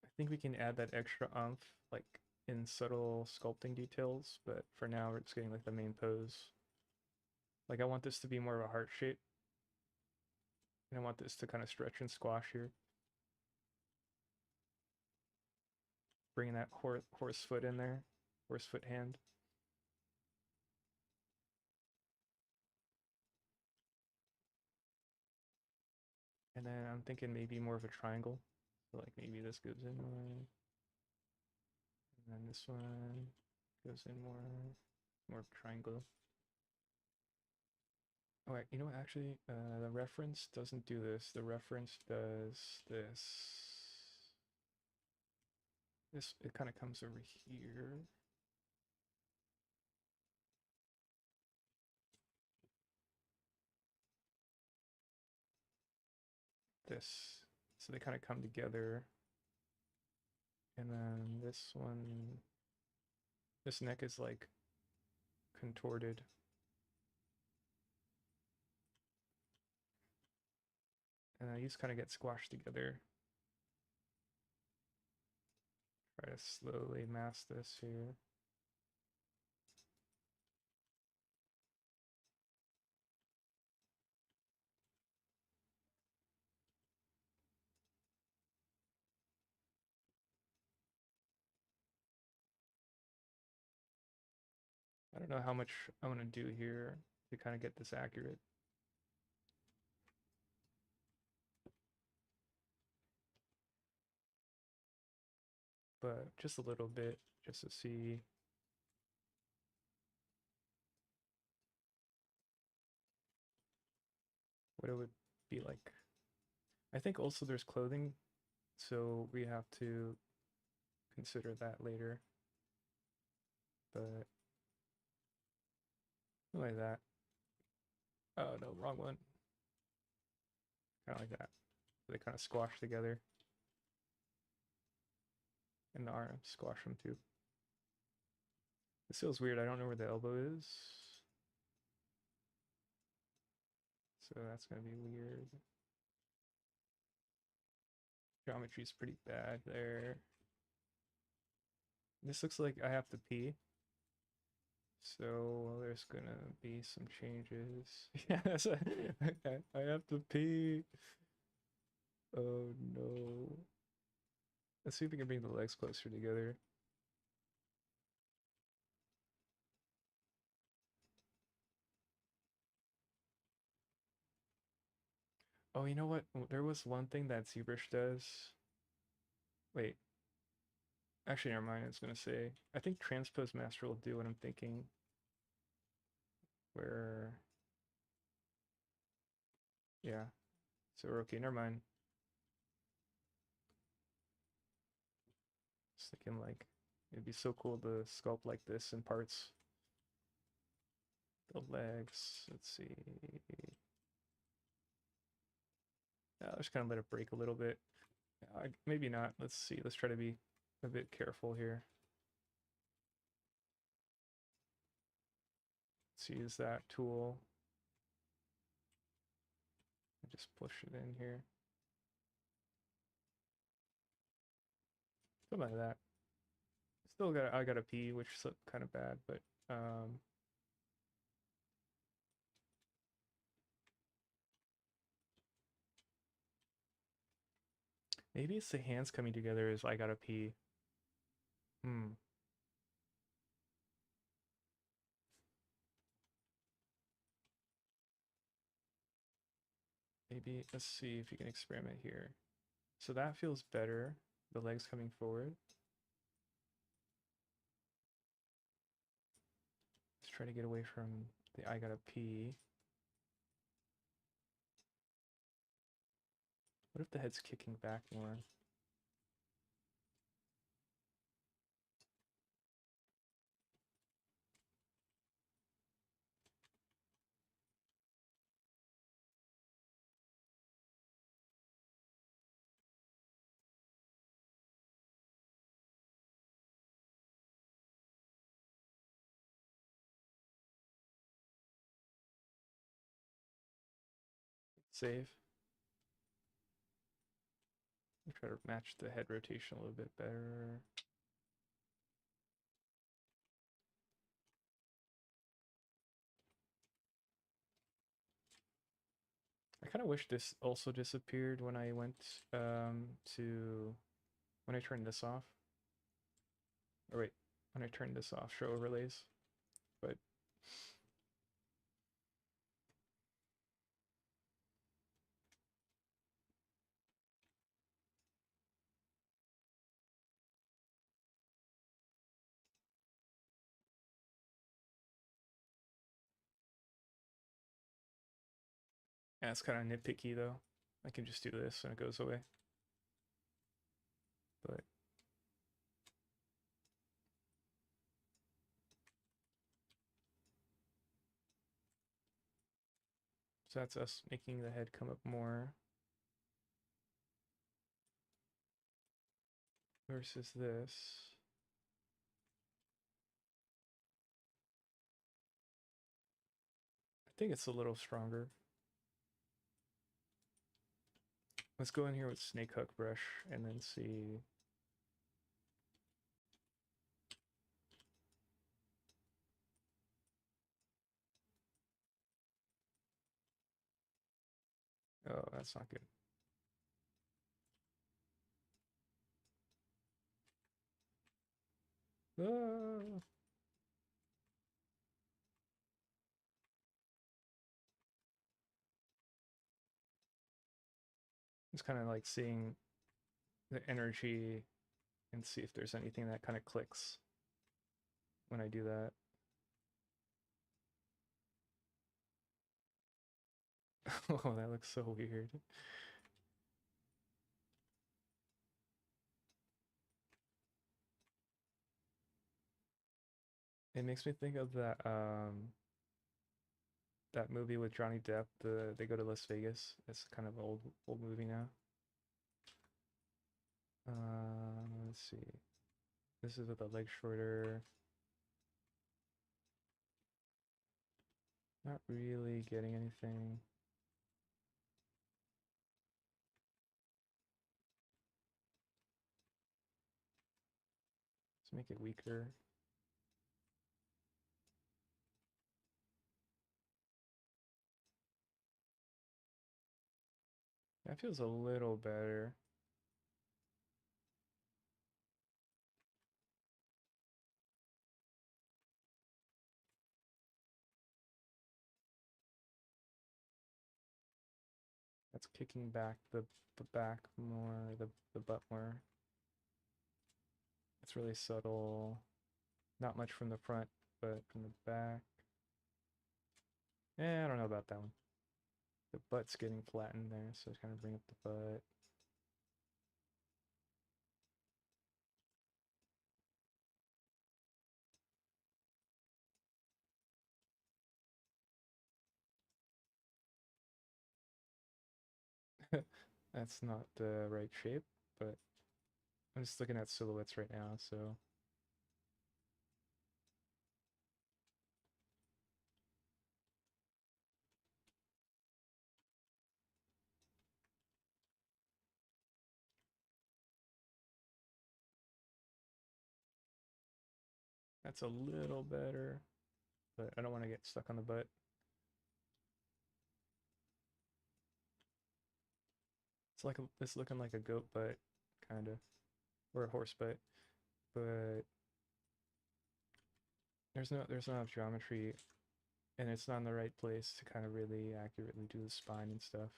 I think we can add that extra oomph like in subtle sculpting details, but for now we're just getting like the main pose. Like I want this to be more of a heart shape, and I want this to kind of stretch and squash here. Bringing that horse foot in there, horse foot hand. And then I'm thinking maybe more of a triangle. So like maybe this goes in more, and then this one goes in more triangle. Oh wait, you know what, actually, the reference doesn't do this. The reference does this. It kind of comes over here. This. So they kind of come together. And then this one, this neck is like contorted. And these kind of get squashed together. Try to slowly mask this here. I don't know how much I'm gonna do here to kind of get this accurate. But just a little bit, just to see. What it would be like. I think also there's clothing, so we have to consider that later. But like that. Oh no, wrong one. Kind of like that. They kind of squash together. and the arm, squash them too. This feels weird. I don't know where the elbow is. So that's gonna be weird. Geometry's pretty bad there. This looks like I have to pee. So there's gonna be some changes. Yes, I have to pee. Oh no. Let's see if we can bring the legs closer together. Oh, you know what? There was one thing that ZBrush does. Wait, actually, never mind. I was gonna say, I think Transpose Master will do what I'm thinking. Where, yeah. So we're okay. Never mind. Just thinking like, it'd be so cool to sculpt like this in parts. The legs. Let's see. I'll just kind of let it break a little bit. Maybe not. Let's see. Let's try to be a bit careful here. Let's use that tool. Just push it in here. Something like that. Still got I got a pee, which is kind of bad, but maybe it's the hands coming together as I gotta pee. Hmm. Maybe let's see if you can experiment here. So that feels better. The legs coming forward. Let's try to get away from the I gotta pee. What if the head's kicking back more? Save. Try to match the head rotation a little bit better. I kind of wish this also disappeared when I went to when I turned this off. Or wait, when I turned this off, show overlays. But yeah, it's kind of nitpicky though. I can just do this and it goes away. But so that's us making the head come up more versus this. I think it's a little stronger. Let's go in here with snake hook brush and then see. Oh, that's not good. Ah. Just kind of like seeing the energy and see if there's anything that kind of clicks when I do that. Oh, that looks so weird. It makes me think of that movie with Johnny Depp, they go to Las Vegas. It's kind of an old movie now. Let's see. This is with the leg shorter. Not really getting anything. Let's make it weaker. That feels a little better. That's kicking back the back more, the butt more. It's really subtle. Not much from the front, but from the back. I don't know about that one. The butt's getting flattened there, so it's kind of bring up the butt. That's not the right shape, but I'm just looking at silhouettes right now, so that's a little better, but I don't want to get stuck on the butt. It's looking like a goat butt, kind of, or a horse butt, but there's not enough geometry, and it's not in the right place to kind of really accurately do the spine and stuff.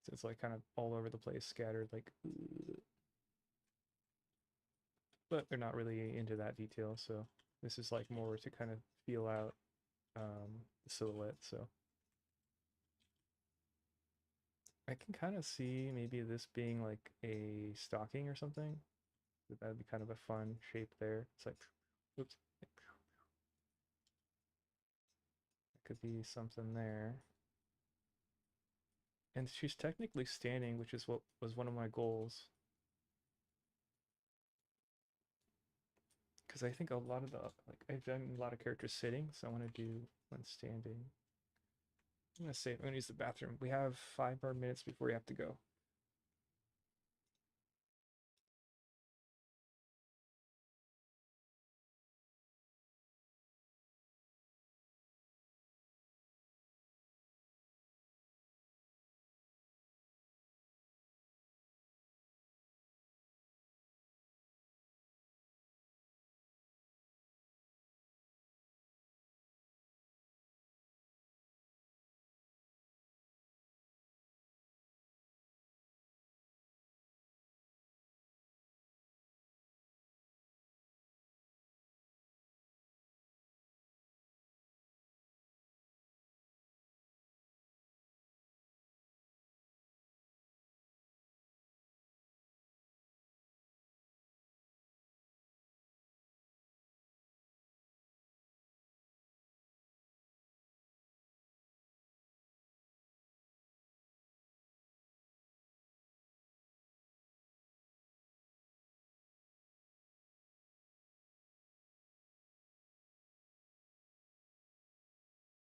So it's like kind of all over the place, scattered, like, but they're not really into that detail. So this is like more to kind of feel out the silhouette. So I can kind of see maybe this being like a stocking or something. That'd be kind of a fun shape there. It's like, oops, it could be something there. And she's technically standing, which is what was one of my goals. Because I think a lot of like, I've done a lot of characters sitting, so I want to do one standing. I'm gonna save. I'm gonna use the bathroom. We have 5 more minutes before we have to go.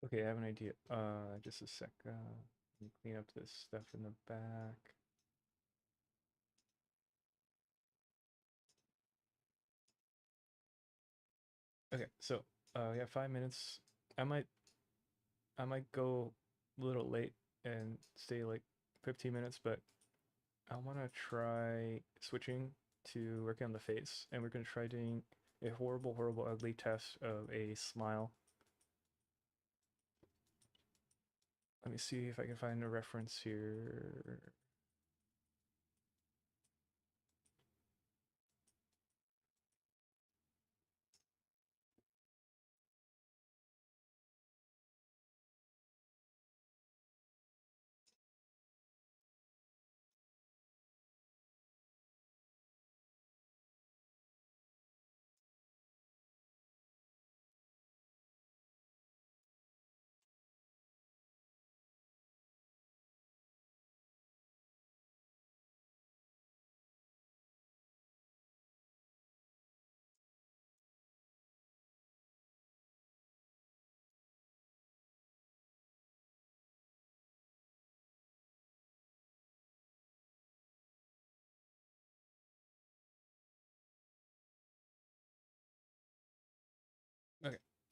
Okay, I have an idea. Just a sec. Let me clean up this stuff in the back. Okay, so we have 5 minutes. I might I might go a little late and stay like 15 minutes, but I want to try switching to working on the face, and we're gonna try doing a horrible, horrible, ugly test of a smile. Let me see if I can find a reference here.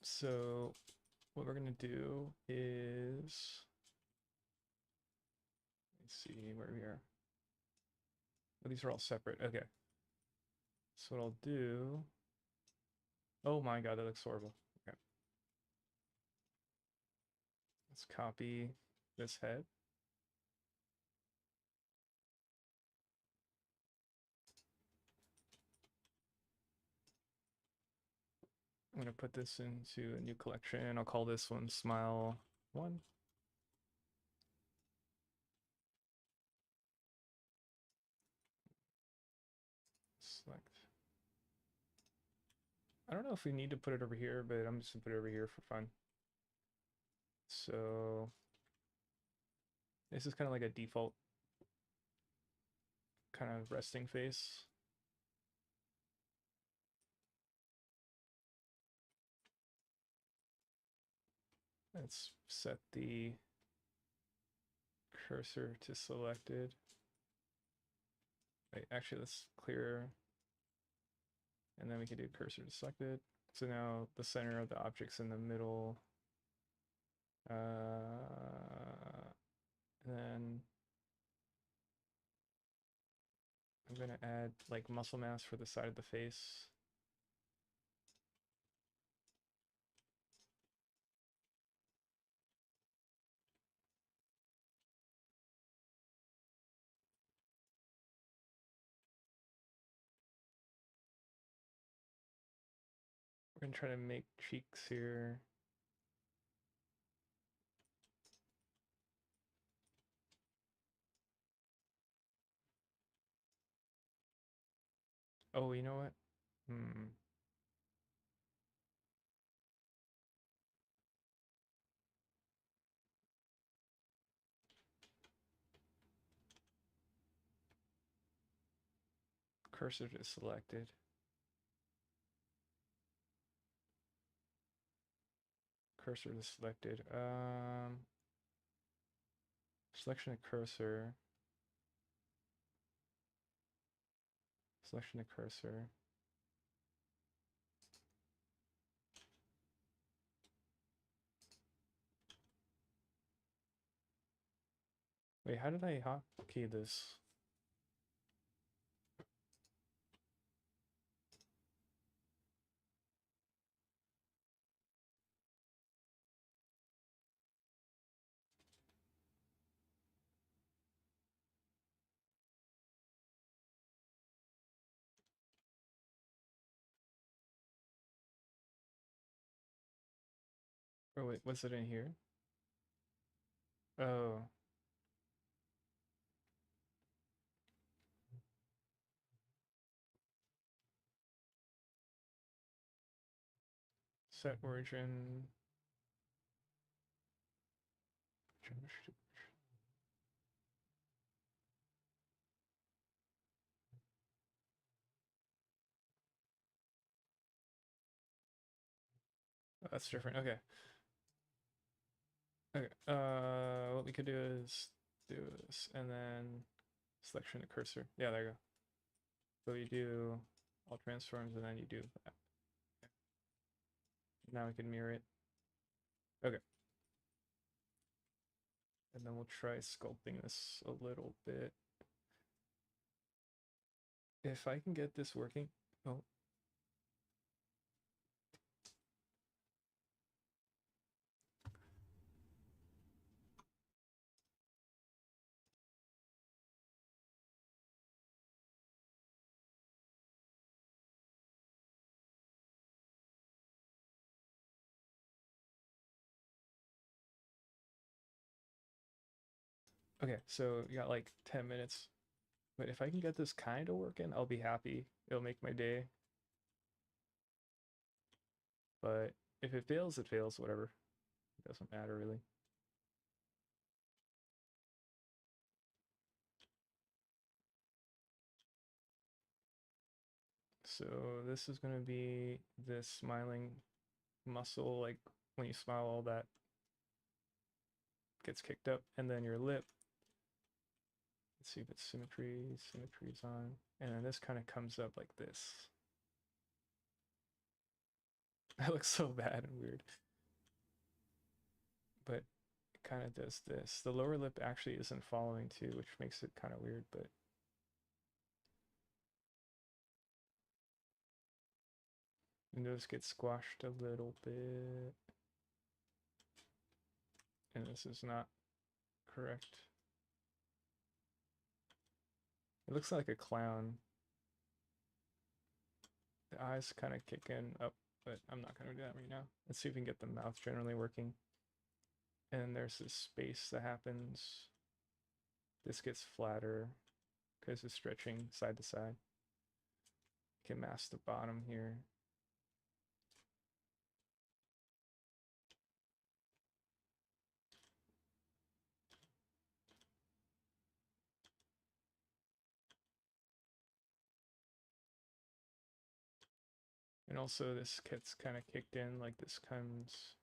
So what we're gonna do is, let's see where we are. Oh, these are all separate. Okay. So what I'll do, oh my god, that looks horrible. Okay. Let's copy this head. I'm gonna put this into a new collection. I'll call this one Smile 1. Select. I don't know if we need to put it over here, but I'm just gonna put it over here for fun. So this is kind of like a default kind of resting face. Let's set the cursor to selected. Wait, actually, let's clear, and then we can do cursor to selected. So now the center of the object's in the middle. And then I'm gonna add like muscle mass for the side of the face. We're gonna try to make cheeks here. Oh, you know what? Cursor to selected. Cursor to selected. Selection of cursor. Selection of cursor. Wait, how did I hotkey this? Oh wait, what's it in here? Oh, set origin. Oh, that's different. Okay. Okay. What we could do is do this and then selection of cursor. Yeah, there you go. So you do all transforms and then you do that. Now we can mirror it. Okay. And then we'll try sculpting this a little bit. If I can get this working. Oh. Okay, so you got like 10 minutes. But if I can get this kind of working, I'll be happy. It'll make my day. But if it fails, it fails, whatever. It doesn't matter really. So this is gonna be this smiling muscle, like when you smile, all that gets kicked up, and then your lip. Let's see if it's symmetry. Symmetry's on, and then this kind of comes up like this. That looks so bad and weird. But it kind of does this. The lower lip actually isn't following too, which makes it kind of weird, but the nose gets squashed a little bit. And this is not correct. It looks like a clown. The eyes kind of kick in up, but I'm not going to do that right now. Let's see if we can get the mouth generally working. And there's this space that happens. This gets flatter because it's stretching side to side. You can mask the bottom here. And also this gets kind of kicked in, like this comes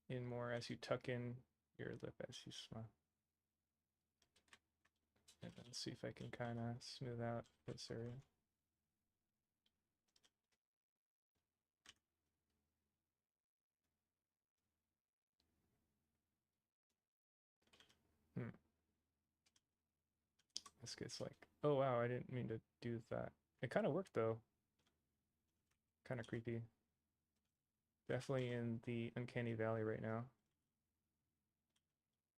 in more as you tuck in your lip as you smile. And then see if I can kind of smooth out this area. This gets like, oh wow, I didn't mean to do that. It kind of worked though. Kind of creepy. Definitely in the uncanny valley right now.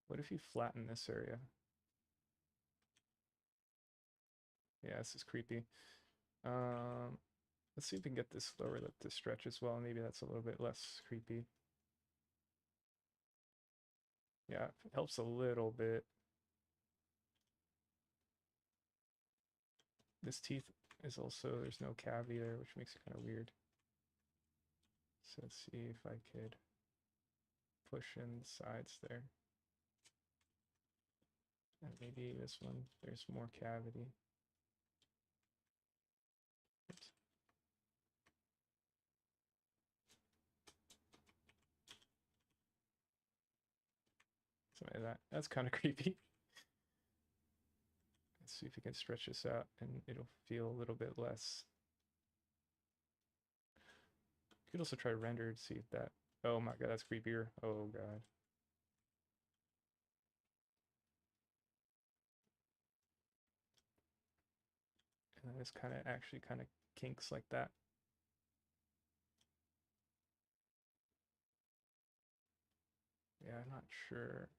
What if you flatten this area? Yeah, this is creepy. Um, let's see if we can get this lower lip to stretch as well. Maybe that's a little bit less creepy. Yeah, it helps a little bit. This teeth is also, there's no cavity there, which makes it kind of weird. So let's see if I could push in the sides there. And maybe this one, there's more cavity. Oops. Something like that. That's kind of creepy. Let's see if we can stretch this out and it'll feel a little bit less. You could also try render to see if that, oh my god, that's creepier. Oh god. And then this kind of actually kind of kinks like that. Yeah, I'm not sure.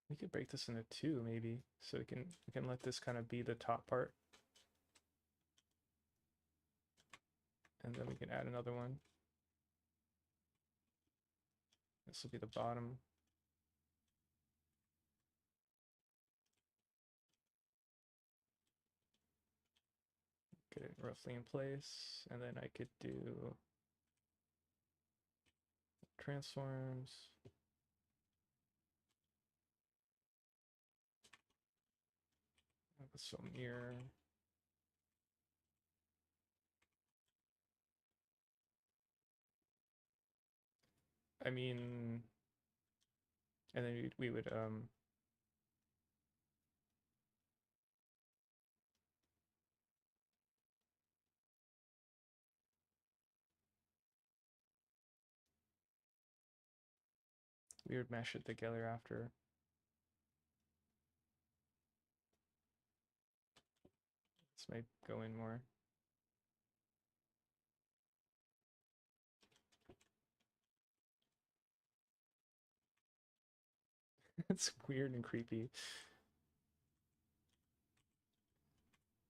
We could break this into two maybe, so we can let this kind of be the top part. And then we can add another one. This will be the bottom. Get it roughly in place. And then I could do transforms. Some mirror. I mean, and then we would mesh it together after. This might go in more. It's weird and creepy.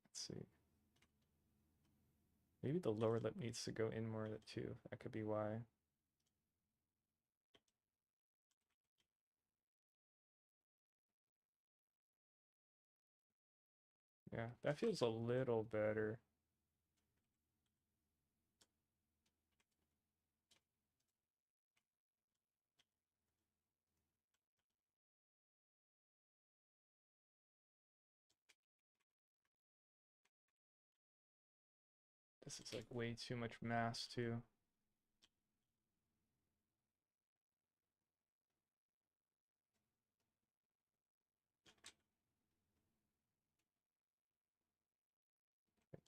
Let's see. Maybe the lower lip needs to go in more too. That could be why. Yeah, that feels a little better. This is like way too much mass too.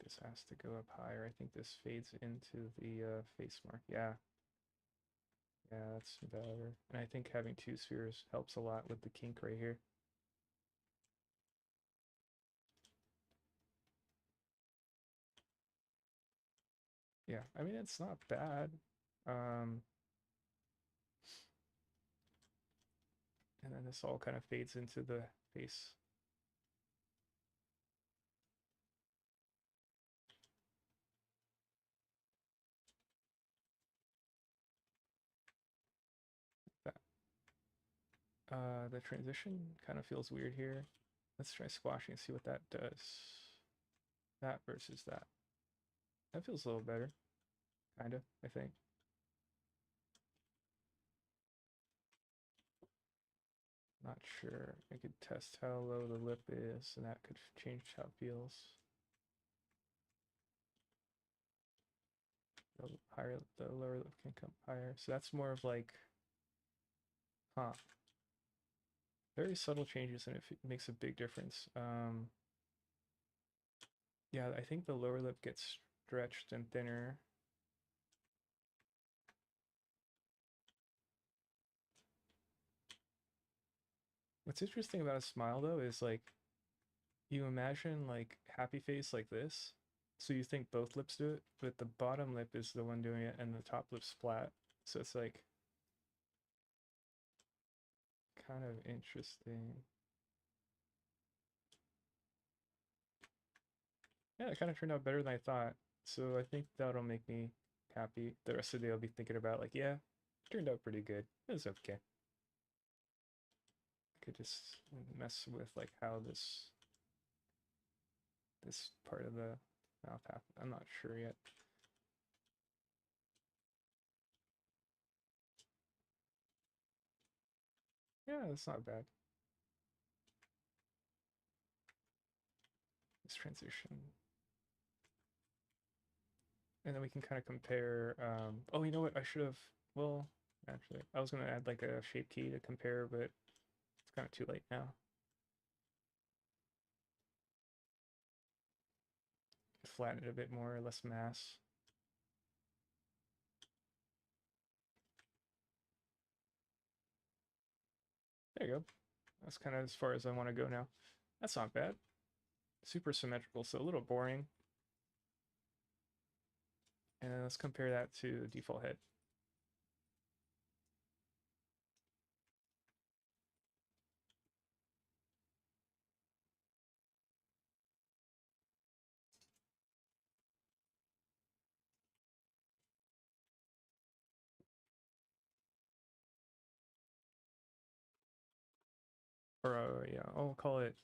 this has to go up higher. I think this fades into the face mark. Yeah, yeah, that's better. And I think having two spheres helps a lot with the kink right here. Yeah, I mean, it's not bad. Um, and then this all kind of fades into the face. That. The transition kind of feels weird here. Let's try squashing and see what that does. That versus that. That feels a little better, kind of, I think. Not sure. I could test how low the lip is, and that could change how it feels. The higher, the lower lip can come higher. So that's more of like, huh. Very subtle changes, and it makes a big difference. Yeah, I think the lower lip gets stretched and thinner. What's interesting about a smile though is like you imagine like happy face like this, so you think both lips do it, but the bottom lip is the one doing it and the top lip's flat. So it's like kind of interesting. Yeah, it kind of turned out better than I thought. So I think that'll make me happy. The rest of the day I'll be thinking about like, yeah, it turned out pretty good. It was okay. I could just mess with like how this part of the mouth happened. I'm not sure yet. Yeah, it's not bad. This transition. And then we can kind of compare. Oh, you know what? I should have. Well, actually, I was going to add like a shape key to compare, but it's kind of too late now. Flatten it a bit more, less mass. There you go. That's kind of as far as I want to go now. That's not bad. Super symmetrical, so a little boring. And then let's compare that to the default head. Or yeah, I'll call it.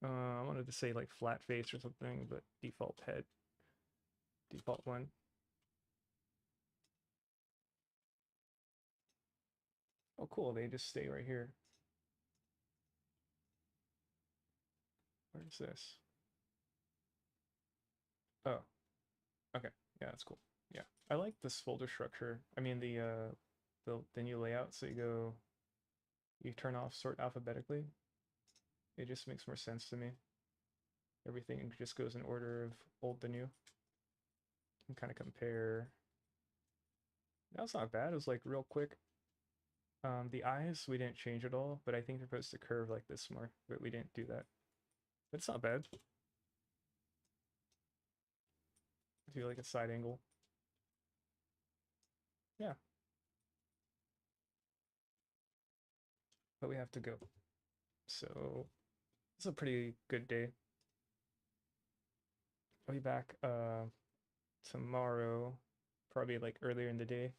I wanted to say like flat face or something, but default head, default one. Oh, cool. They just stay right here. Where's this? Oh, okay. Yeah, that's cool. Yeah, I like this folder structure. I mean the new layout. So you turn off sort alphabetically. It just makes more sense to me. Everything just goes in order of old to new. And kind of compare. That's not bad. It was like real quick. The eyes we didn't change at all, but I think they're supposed to curve like this more, but we didn't do that. But it's not bad. Do like a side angle. Yeah, but we have to go. So it's a pretty good day. I'll be back tomorrow, probably like earlier in the day.